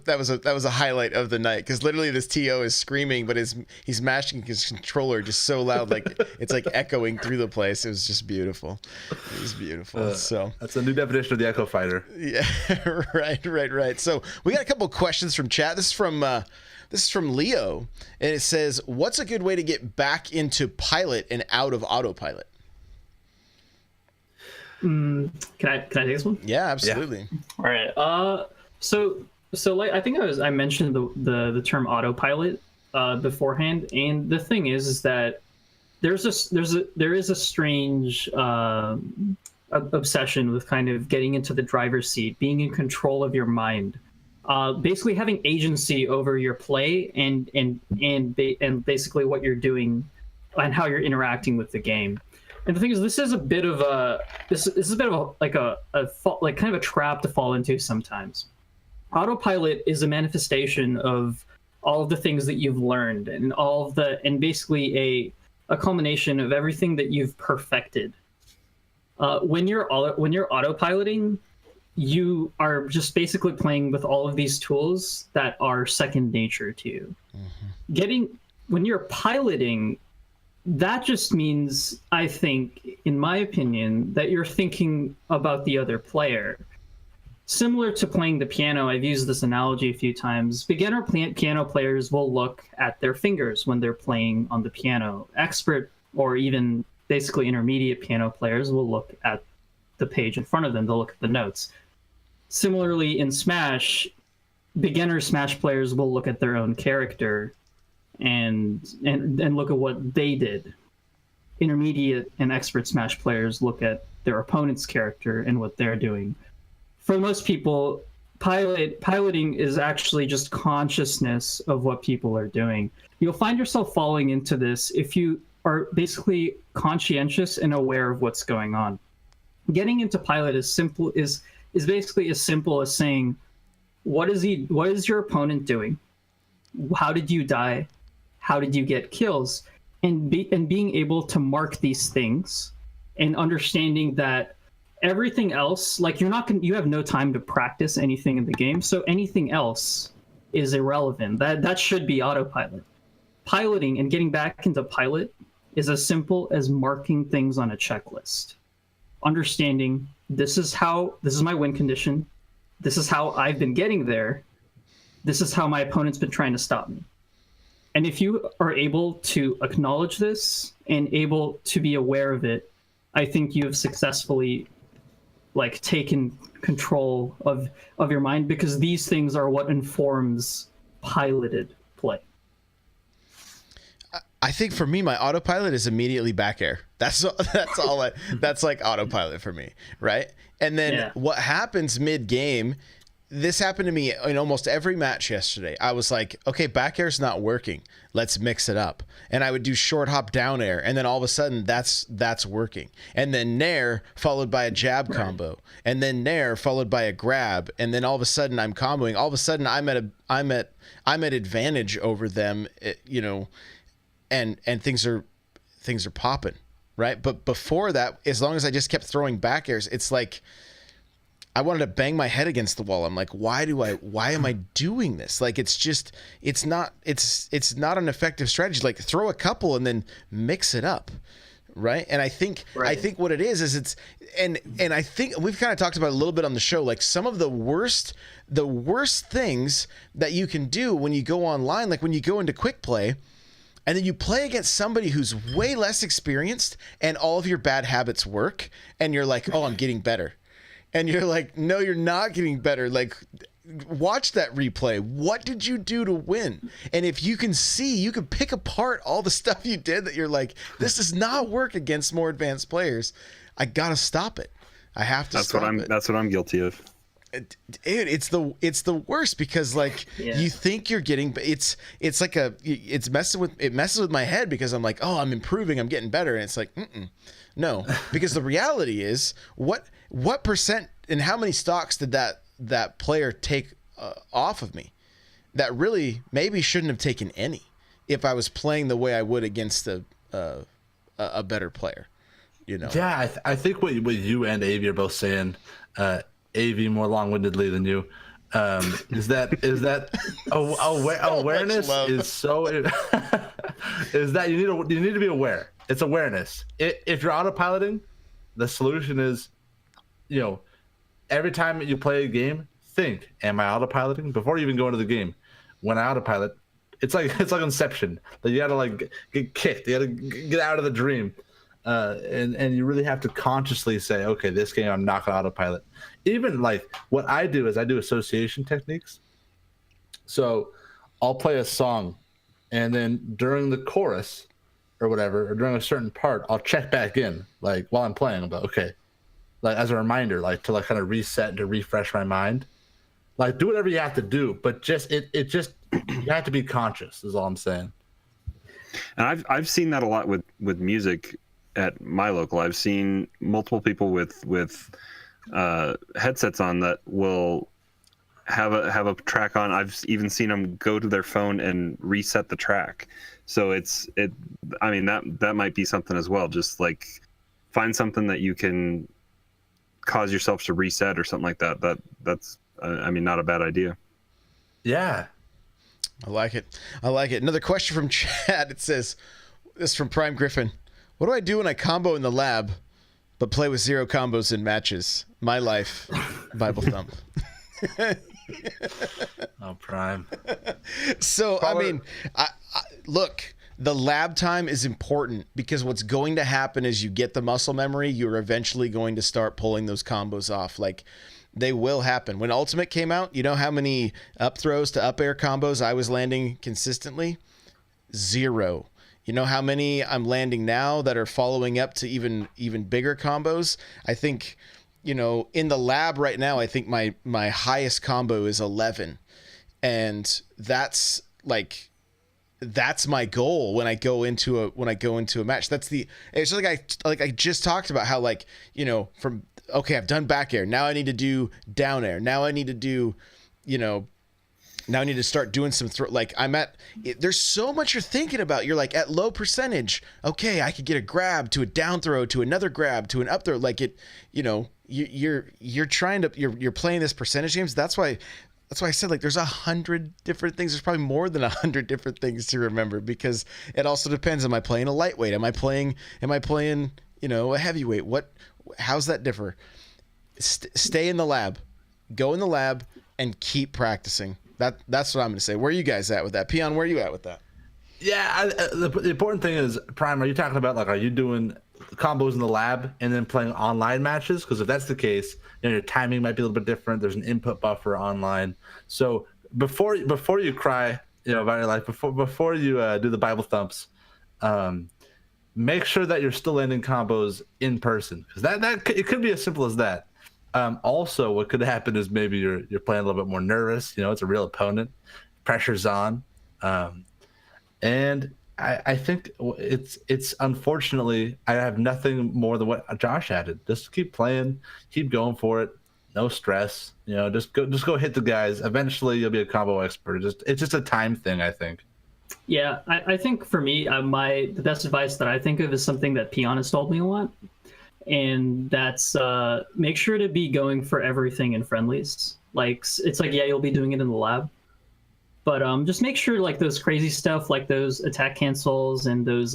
a highlight of the night, because literally this TO is screaming, but he's mashing his controller just so loud, like it's like echoing through the place. It was just beautiful. It was beautiful. So that's a new definition of the Echo Fighter. Yeah, right. So we got a couple of questions from chat. This is from Leo, and it says, "What's a good way to get back into Pilot and out of autopilot?" Can I take this one? Yeah, absolutely. Yeah. All right. So like I think I mentioned the term autopilot beforehand, and the thing is that there is a strange obsession with kind of getting into the driver's seat, being in control of your mind, basically having agency over your play and basically what you're doing and how you're interacting with the game. And the thing is, this is a bit of a kind of a trap to fall into sometimes. Autopilot is a manifestation of all of the things that you've learned and basically a culmination of everything that you've perfected. When you're autopiloting, you are just basically playing with all of these tools that are second nature to you. Mm-hmm. When you're piloting, that just means, I think, in my opinion, that you're thinking about the other player. Similar to playing the piano, I've used this analogy a few times. Beginner piano players will look at their fingers when they're playing on the piano. Expert or even basically intermediate piano players will look at the page in front of them. They'll look at the notes. Similarly, in Smash, beginner Smash players will look at their own character and look at what they did. Intermediate and expert Smash players look at their opponent's character and what they're doing. For most people, piloting is actually just consciousness of what people are doing. You'll find yourself falling into this if you are basically conscientious and aware of what's going on. Getting into pilot is basically as simple as saying, what is your opponent doing? How did you die? How did you get kills? And being able to mark these things and understanding that everything else, like you have no time to practice anything in the game, so anything else is irrelevant. That should be autopilot. Piloting and getting back into pilot is as simple as marking things on a checklist. Understanding this is my win condition. This is how I've been getting there. This is how my opponent's been trying to stop me. And if you are able to acknowledge this and able to be aware of it, I think you have successfully taken control of your mind, because these things are what informs piloted play. I think for me, my autopilot is immediately back air. That's like autopilot for me, right? And then what happens mid game? This happened to me in almost every match yesterday. I was like, okay, back air's not working. Let's mix it up. And I would do short hop down air, and then all of a sudden that's working. And then nair followed by a jab combo, and then nair followed by a grab, and then all of a sudden I'm comboing. All of a sudden I'm at advantage over them, and things are popping, right? But before that, as long as I just kept throwing back airs, it's like I wanted to bang my head against the wall. I'm like, why am I doing this? Like, it's not an effective strategy. Like, throw a couple and then mix it up. Right. And I think what it is it's, and I think we've kind of talked about it a little bit on the show, like some of the worst things that you can do when you go online, like when you go into quick play and then you play against somebody who's way less experienced and all of your bad habits work and you're like, oh, I'm getting better. And you're like, no, you're not getting better. Like, watch that replay. What did you do to win? And if you can see, you can pick apart all the stuff you did that you're like, this does not work against more advanced players. I got to stop it. I have to stop it. That's what I'm guilty of. Dude, it's the worst because like you think you're getting, it's like it messes with my head because I'm like, oh, I'm improving, I'm getting better, and it's like, no, because the reality is what percent and how many stocks did that player take off of me that really maybe shouldn't have taken any if I was playing the way I would against a better player, you know? Yeah, I think what you and Avi are both saying. AV more long-windedly than you, is that awareness is so is that you need to be aware. It's awareness. If you're autopiloting, the solution is, every time you play a game, think, am I autopiloting before you even go into the game? When I autopilot, it's like Inception. That you gotta like get kicked. You gotta get out of the dream. And you really have to consciously say, okay, this game I'm not gonna autopilot. Even like what I do is I do association techniques. So I'll play a song, and then during the chorus or whatever, or during a certain part, I'll check back in like while I'm playing. I'm like, okay, like as a reminder, like to like kind of reset and to refresh my mind. Like do whatever you have to do, but just you have to be conscious. Is all I'm saying. And I've seen that a lot with music. At my local, I've seen multiple people with headsets on that will have a track on. I've even seen them go to their phone and reset the track. So I mean that might be something as well. Just like find something that you can cause yourself to reset or something like that. That's I mean, not a bad idea. Yeah, I like it. Another question from Chad. It says, this is from Prime Griffin. What do I do when I combo in the lab, but play with 0 combos in matches? My life, Bible thump. Oh, Prime. So, I mean, look, the lab time is important because what's going to happen is you get the muscle memory, you're eventually going to start pulling those combos off. Like, they will happen. When Ultimate came out, you know how many up throws to up air combos I was landing consistently? 0. You know how many I'm landing now that are following up to even bigger combos? I think, in the lab right now, I think my highest combo is 11. And that's my goal when I go into a match. It's like I just talked about how I've done back air. Now I need to do down air. Now I need to do, now I need to start doing some there's so much you're thinking about. You're like at low percentage. Okay, I could get a grab to a down throw to another grab to an up throw. Like you're trying to, you're playing this percentage games. That's why I said like there's 100 different things. There's probably more than 100 different things to remember because it also depends. Am I playing a lightweight? Am I playing a heavyweight? How's that differ? Stay in the lab, go in the lab and keep practicing. That's what I'm going to say. Where are you guys at with that? Peon, where are you at with that? Yeah, the important thing is, Prime, are you talking about are you doing combos in the lab and then playing online matches? Because if that's the case, your timing might be a little bit different. There's an input buffer online. So before you cry, about your life, before you do the Bible thumps, make sure that you're still landing combos in person because that it could be as simple as that. Also, what could happen is maybe you're playing a little bit more nervous. It's a real opponent. Pressure's on. And I think it's unfortunately, I have nothing more than what Josh added. Just keep playing, keep going for it. No stress. Just go hit the guys. Eventually, you'll be a combo expert. It's just a time thing, I think. Yeah, I think for me, the best advice that I think of is something that Peon has told me a lot. And that's make sure to be going for everything in friendlies. Like it's like, yeah, you'll be doing it in the lab, but just make sure like those crazy stuff, like those attack cancels and those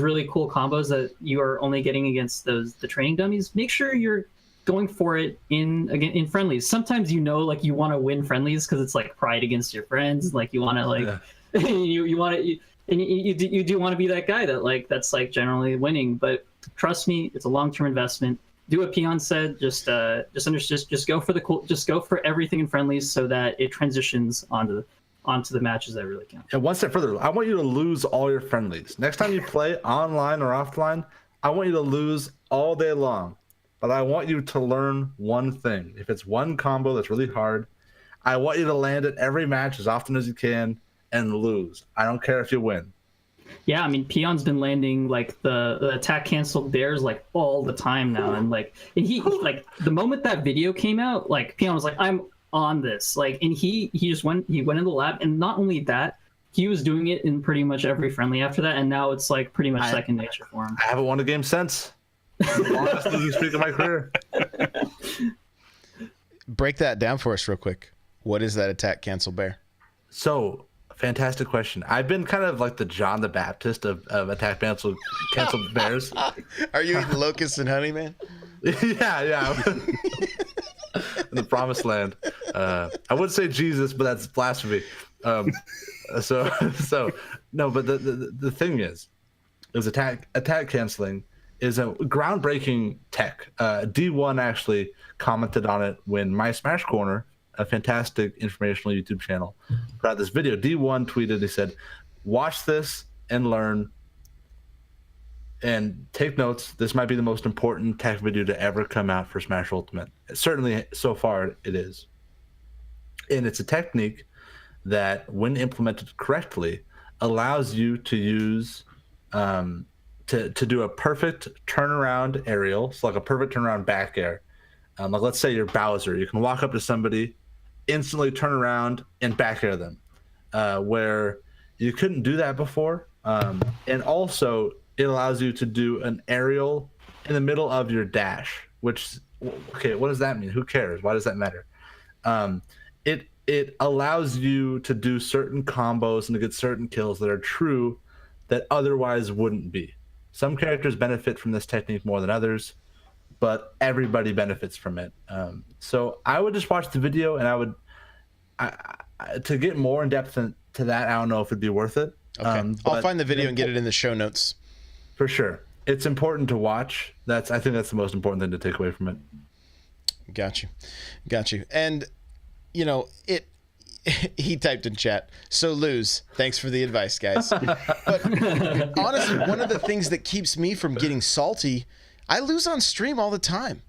really cool combos that you are only getting against the training dummies. Make sure you're going for it in friendlies. Sometimes you want to win friendlies because it's like pride against your friends. Like you want to you want to. And you do want to be that guy that's generally winning, but trust me, it's a long-term investment. Do what Peon said. Just go for just go for everything in friendlies so that it transitions onto the matches that really count. And one step further, I want you to lose all your friendlies. Next time you play online or offline, I want you to lose all day long. but I want you to learn one thing. If it's one combo that's really hard, I want you to land it every match as often as you can and lose. I don't care if you win. Yeah, I mean, Peon's been landing like the attack canceled bears like all the time now, and he like the moment that video came out, like Peon was like, I'm on this, like, and he went in the lab, and not only that, he was doing it in pretty much every friendly after that, and now it's like pretty much second nature for him. I haven't won a game since. The longest losing streak of my career. Break that down for us real quick. What is that attack cancel bear? So, fantastic question. I've been kind of like the John the Baptist of attack cancel bears. Are you eating locusts and honey, man? yeah. In the promised land. I would say Jesus, but that's blasphemy. So no, but the thing is attack canceling is a groundbreaking tech. D1 actually commented on it when My Smash Corner, a fantastic informational YouTube channel, put out this video. D1 tweeted, he said, watch this and learn and take notes. This might be the most important tech video to ever come out for Smash Ultimate. Certainly so far it is. And it's a technique that, when implemented correctly, allows you to use to do a perfect turnaround aerial, so like a perfect turnaround back air. Like let's say you're Bowser, you can walk up to somebody, instantly turn around and back air them, where you couldn't do that before. And also it allows you to do an aerial in the middle of your dash, which, okay, what does that mean? Who cares? Why does that matter? It allows you to do certain combos and to get certain kills that are true that otherwise wouldn't be. Some characters benefit from this technique more than others, but everybody benefits from it. So I would just watch the video, and to get more in depth to that, I don't know if it'd be worth it. Okay. I'll find the video and get it in the show notes. For sure. It's important to watch. I think that's the most important thing to take away from it. Got you. And you know, he typed in chat, so lose. Thanks for the advice, guys. But honestly, one of the things that keeps me from getting salty, I lose on stream all the time,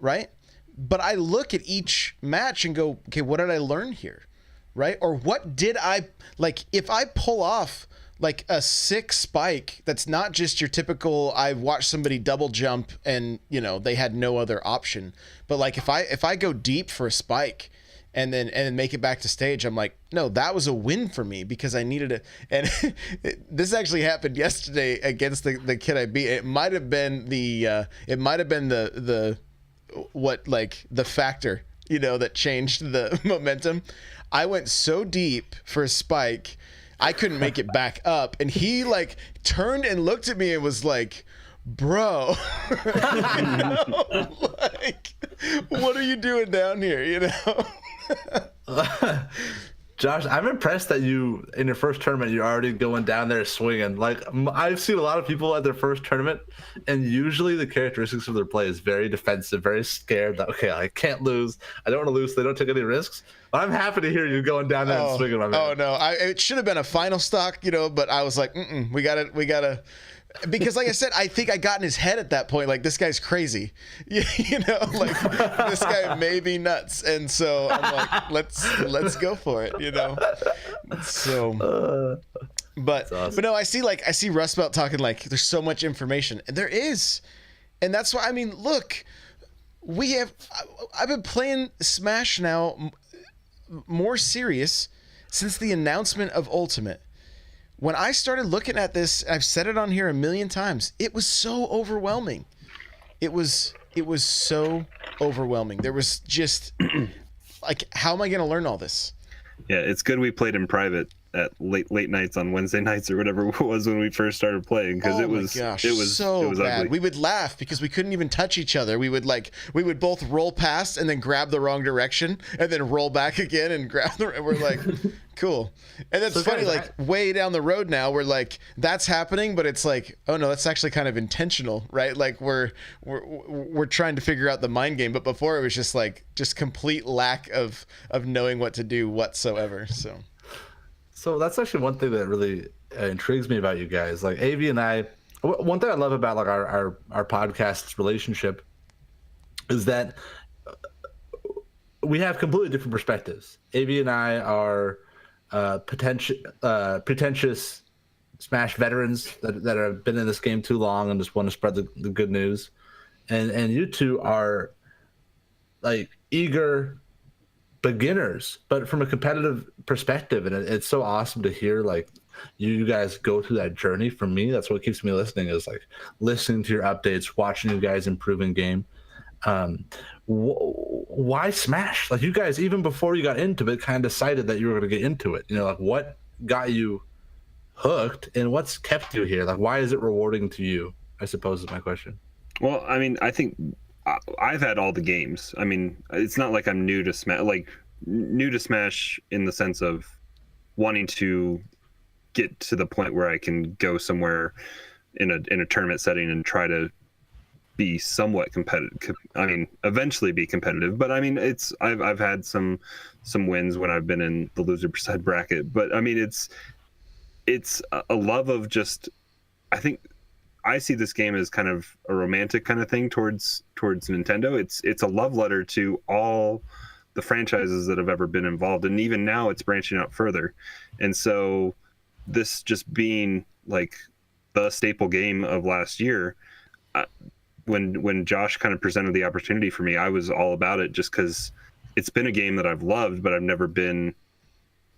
right? But I look at each match and go, okay, what did I learn here, right? Or what did I, like, if I pull off like a sick spike that's not just your typical, I watched somebody double jump and, you know, they had no other option. But like if I go deep for a spike and then make it back to stage, I'm like, no, that was a win for me because I needed it. And this actually happened yesterday against the kid I beat. It might have been the factor, you know, that changed the momentum. I went so deep for a spike, I couldn't make it back up, and he like turned and looked at me and was like, bro, you know, like, what are you doing down here, you know? Josh, I'm impressed that you, in your first tournament, you're already going down there swinging. Like, I've seen a lot of people at their first tournament, and usually the characteristics of their play is very defensive, very scared that, okay, I can't lose. I don't want to lose, so they don't take any risks. But I'm happy to hear you going down there and swinging, my man. Oh, no. It should have been a final stock, you know, but I was like, we gotta. Because like I said, I think I got in his head at that point, like, this guy's crazy, you know, like, this guy may be nuts. And so I'm like, let's go for it, you know? So, but no, I see Rust Belt talking like there's so much information, and there is. And that's why, I mean, look, I've been playing Smash now more serious since the announcement of Ultimate. When I started looking at this, I've said it on here a million times, it was so overwhelming. It was so overwhelming. There was just like, how am I going to learn all this? Yeah, it's good we played in private at late nights on Wednesday nights or whatever it was when we first started playing, because it was so bad. Ugly. We would laugh because we couldn't even touch each other. We would both roll past and then grab the wrong direction and then roll back again and grab and we're like, cool. And that's funny, like, way down the road now, we're like, that's happening, but it's like, oh no, that's actually kind of intentional, right? Like we're trying to figure out the mind game, but before it was just like complete lack of knowing what to do whatsoever. So that's actually one thing that really intrigues me about you guys. Like, AV and I, one thing I love about like our podcast's relationship is that we have completely different perspectives. AV and I are pretentious Smash veterans that have been in this game too long and just want to spread the good news, and you two are like eager beginners, but from a competitive perspective, and it's so awesome to hear like you guys go through that journey. For me, that's what keeps me listening, is like listening to your updates, watching you guys improve in game. Why Smash? Like, you guys, even before you got into it, kind of decided that you were going to get into it. You know, like, what got you hooked and what's kept you here? Like, why is it rewarding to you, I suppose, is my question. Well, I mean, I think I've had all the games. I mean, it's not like I'm new to Smash, in the sense of wanting to get to the point where I can go somewhere in a tournament setting and try to be somewhat competitive. I mean, eventually be competitive, but I mean, I've had some wins when I've been in the loser side bracket, but I mean, it's a love of just, I think I see this game as kind of a romantic kind of thing towards Nintendo. It's a love letter to all the franchises that have ever been involved, and even now it's branching out further. And so this just being like the staple game of last year, when Josh kind of presented the opportunity for me, I was all about it, just because it's been a game that I've loved, but I've never been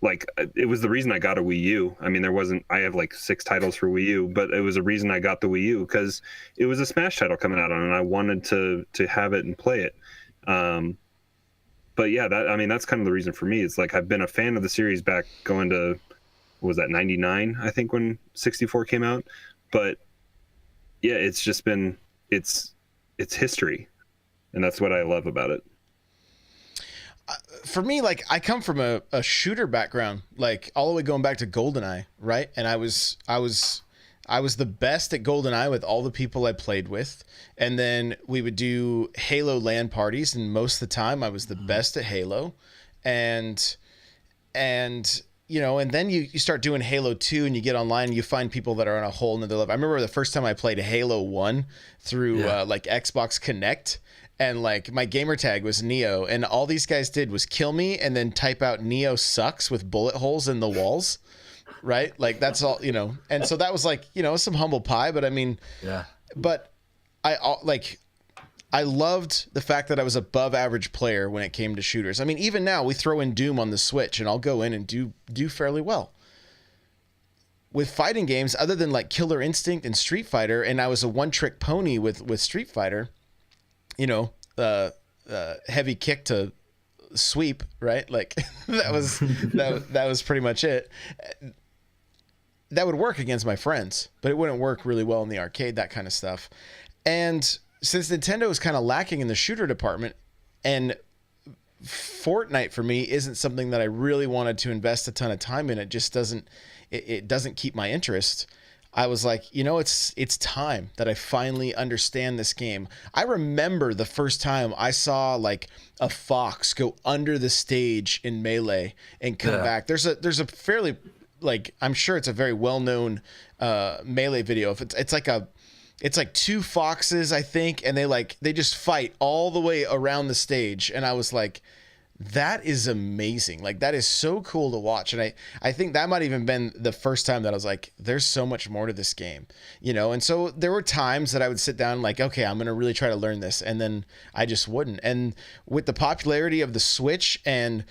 like, it was the reason I got a Wii U. I mean, I have like 6 titles for Wii U, but it was a reason I got the Wii U, because it was a Smash title coming out on it, and I wanted to have it and play it. But yeah, that's kind of the reason for me. It's like, I've been a fan of the series back going to, what was that, 99, I think, when 64 came out. But yeah, it's just been, it's history, and that's what I love about it. For me, like, I come from a shooter background, like all the way going back to GoldenEye, right? And I was the best at GoldenEye with all the people I played with. And then we would do Halo LAN parties, and most of the time I was the best at Halo. And you know, and then you start doing Halo 2, and you get online and you find people that are on a whole nother level. I remember the first time I played Halo 1 through like Xbox Connect, and like my gamer tag was Neo, and all these guys did was kill me and then type out Neo sucks with bullet holes in the walls. Right? Like, that's all, you know. And so that was like, you know, some humble pie, but I mean, yeah. But I loved the fact that I was above average player when it came to shooters. I mean, even now we throw in Doom on the Switch and I'll go in and do fairly well. With fighting games, other than like Killer Instinct and Street Fighter, and I was a one-trick pony with Street Fighter, you know, heavy kick to sweep, right? Like that was pretty much it. That would work against my friends, but it wouldn't work really well in the arcade, that kind of stuff. And since Nintendo is kind of lacking in the shooter department, and Fortnite for me isn't something that I really wanted to invest a ton of time in, it just doesn't keep my interest. I was like, you know, it's time that I finally understand this game. I remember the first time I saw like a fox go under the stage in Melee and come back. There's a fairly, like, I'm sure it's a very well-known Melee video. If it's like 2 foxes, I think, and they just fight all the way around the stage. And I was like, that is amazing. Like, that is so cool to watch. And I think that might even been the first time that I was like, there's so much more to this game, you know? And so there were times that I would sit down like, okay, I'm going to really try to learn this. And then I just wouldn't. And with the popularity of the Switch and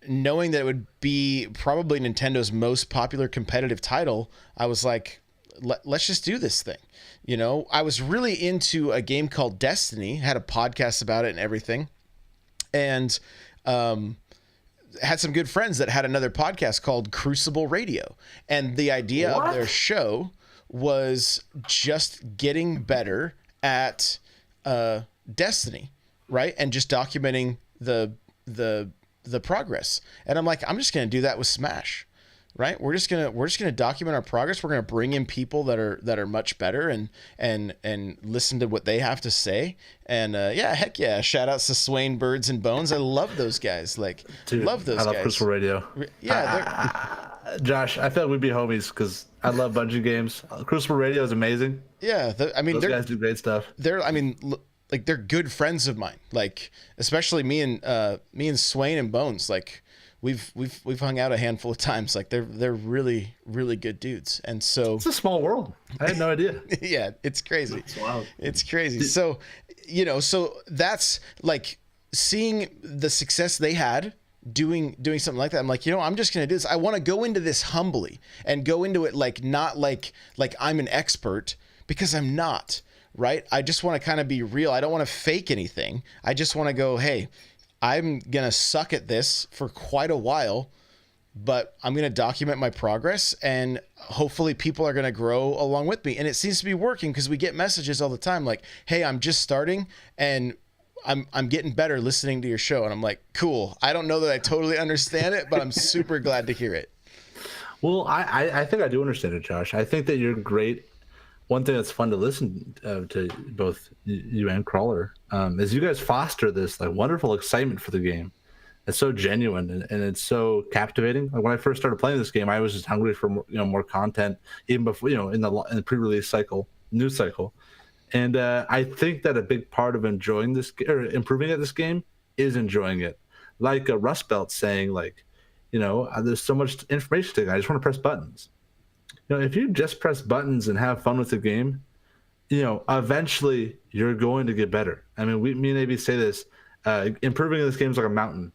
knowing that it would be probably Nintendo's most popular competitive title, I was like, let's just do this thing. You know, I was really into a game called Destiny, had a podcast about it and everything. And had some good friends that had another podcast called Crucible Radio. And the idea of their show was just getting better at Destiny, right? And just documenting the progress. And I'm like, I'm just going to do that with Smash. Right? We're just gonna document our progress. We're gonna bring in people that are much better and listen to what they have to say. And heck yeah! Shout outs to Swain, Birds and Bones. I love those guys. Like, dude, love those guys. I love Crystal Radio. Yeah, Josh, I feel like we'd be homies because I love Bungie games. Crucible Radio is amazing. Yeah, those guys do great stuff. like they're good friends of mine. Like especially me and Swain and Bones. Like we've hung out a handful of times. Like they're really really good dudes. And so It's a small world. I had no idea. yeah, it's crazy. It's wild. It's crazy. So, so that's like seeing the success they had doing something like that. I'm like, I'm just going to do this. I want to go into this humbly and go into it like not like I'm an expert, because I'm not, right? I just want to kind of be real. I don't want to fake anything. I just want to go, hey, I'm going to suck at this for quite a while, but I'm going to document my progress, and hopefully people are going to grow along with me. And it seems to be working, because we get messages all the time like, hey, I'm just starting and I'm getting better listening to your show. And I'm like, cool. I don't know that I totally understand it, but I'm super glad to hear it. Well, I think I do understand it, Josh. I think that you're great. One thing that's fun to listen to both you and Crawler is you guys foster this like wonderful excitement for the game. It's so genuine and it's so captivating. Like when I first started playing this game, I was just hungry for more content, even before in the pre-release news cycle. And I think that a big part of enjoying this or improving at this game is enjoying it. Like a Rust Belt saying, like, there's so much information to it. I just want to press buttons. If you just press buttons and have fun with the game, eventually you're going to get better. I mean, me and AB say this: improving in this game is like a mountain.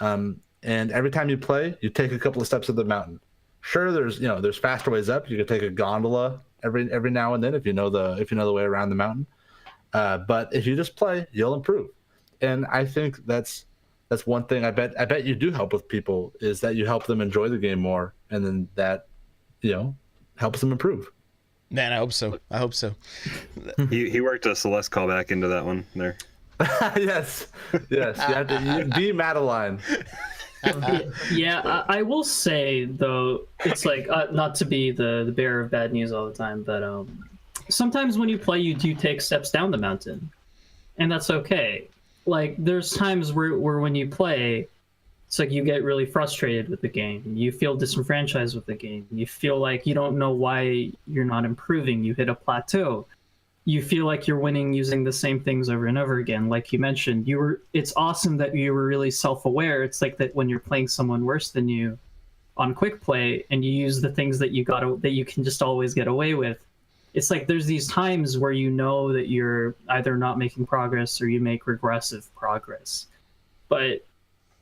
And every time you play, you take a couple of steps of the mountain. Sure, there's faster ways up. You can take a gondola every now and then if you know the way around the mountain. But if you just play, you'll improve. And I think that's one thing I bet you do help with people, is that you help them enjoy the game more, and then that helps them improve. Man, I hope so. He worked a Celeste callback into that one there. Yes. You have to be Madeline. Yeah, I will say though, it's like not to be the bearer of bad news all the time, but sometimes when you play, you do take steps down the mountain, and that's okay. Like there's times where when you play, it's like you get really frustrated with the game. You feel disenfranchised with the game. You feel like you don't know why you're not improving. You hit a plateau. You feel like you're winning using the same things over and over again. Like you mentioned, it's awesome that you were really self-aware. It's like that when you're playing someone worse than you on quick play and you use the things that you can just always get away with. It's like there's these times where you know that you're either not making progress or you make regressive progress. But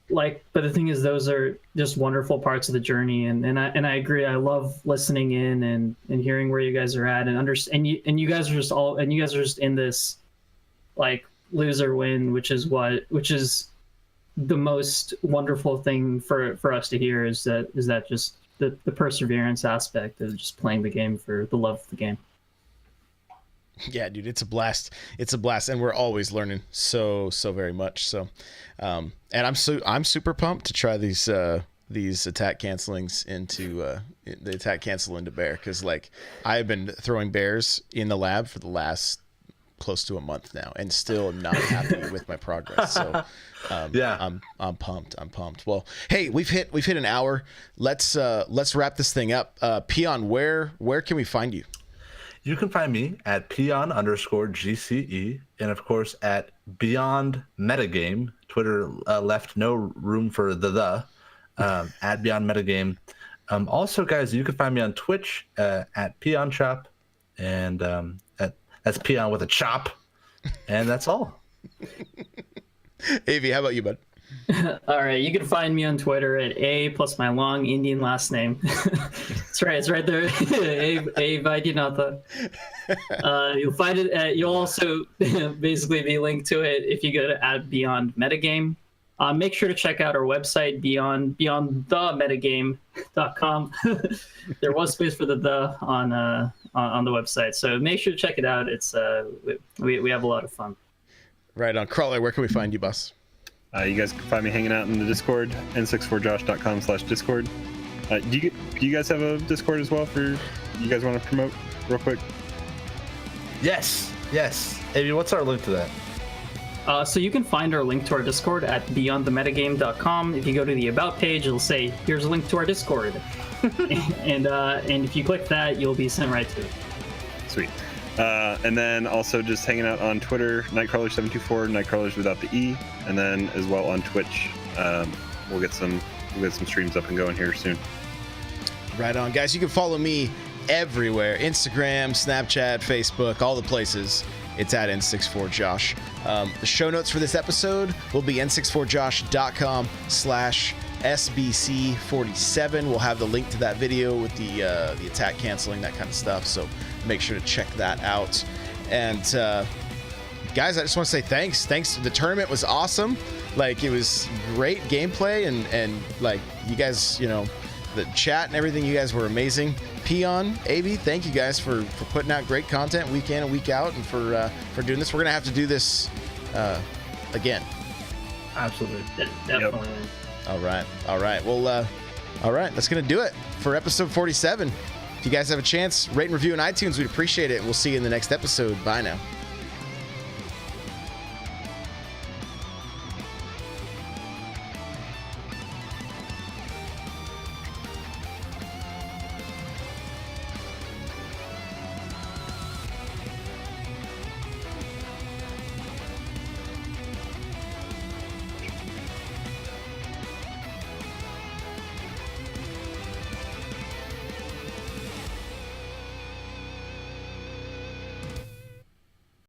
the thing is, those are just wonderful parts of the journey, and I agree. I love listening in and hearing where you guys are at, and you guys are just in this like loser win, which is the most wonderful thing for us to hear is that just the perseverance aspect of just playing the game for the love of the game. Yeah, dude, it's a blast. And we're always learning so very much. So, and I'm super pumped to try these attack cancelings into the attack cancel into bear, because like I've been throwing bears in the lab for the last close to a month now and still not happy with my progress. So yeah, I'm pumped. Well, hey, we've hit an hour. Let's wrap this thing up. Peon, where can we find you? You can find me at peon_GCE, and of course at Beyond Metagame. Twitter left no room for at Beyond Metagame. Also, guys, you can find me on Twitch at Peon Chop, and that's Peon with a chop, and that's all. Avi, how about you, bud? All right, you can find me on Twitter at A plus my long Indian last name. That's right, it's right there. A Vaidyanatha. You'll find it you'll also basically be linked to it if you go to @Beyond Metagame. Make sure to check out our website, beyondthemetagame.com. There was space for the on the website, so make sure to check it out. It's we have a lot of fun. Right on. Crawler, where can we find you, boss? You guys can find me hanging out in the Discord, n64josh.com/Discord. Do you guys have a Discord as well you guys want to promote real quick? Yes. Avi, what's our link to that? So you can find our link to our Discord at beyondthemetagame.com. If you go to the About page, it'll say, here's a link to our Discord. and if you click that, you'll be sent right to it. Sweet. And then also just hanging out on Twitter, Nightcrawler724, Nightcrawlers without the E, and then as well on Twitch. We'll get some streams up and going here soon. Right on, guys. You can follow me everywhere: Instagram, Snapchat, Facebook, all the places. It's at N64Josh. The show notes for this episode will be n64josh.com/SBC47. We'll have the link to that video with the attack canceling, that kind of stuff. So make sure to check that out. And guys, I just want to say thanks. The tournament was awesome. Like, it was great gameplay, and like, you guys, you know, the chat and everything, you guys were amazing. Peon, AB, thank you guys for putting out great content week in and week out, and for doing this. We're gonna have to do this again. Absolutely. Definitely. Yep. All right. Well, all right. That's gonna do it for episode 47. If you guys have a chance, rate and review on iTunes. We'd appreciate it. We'll see you in the next episode. Bye now.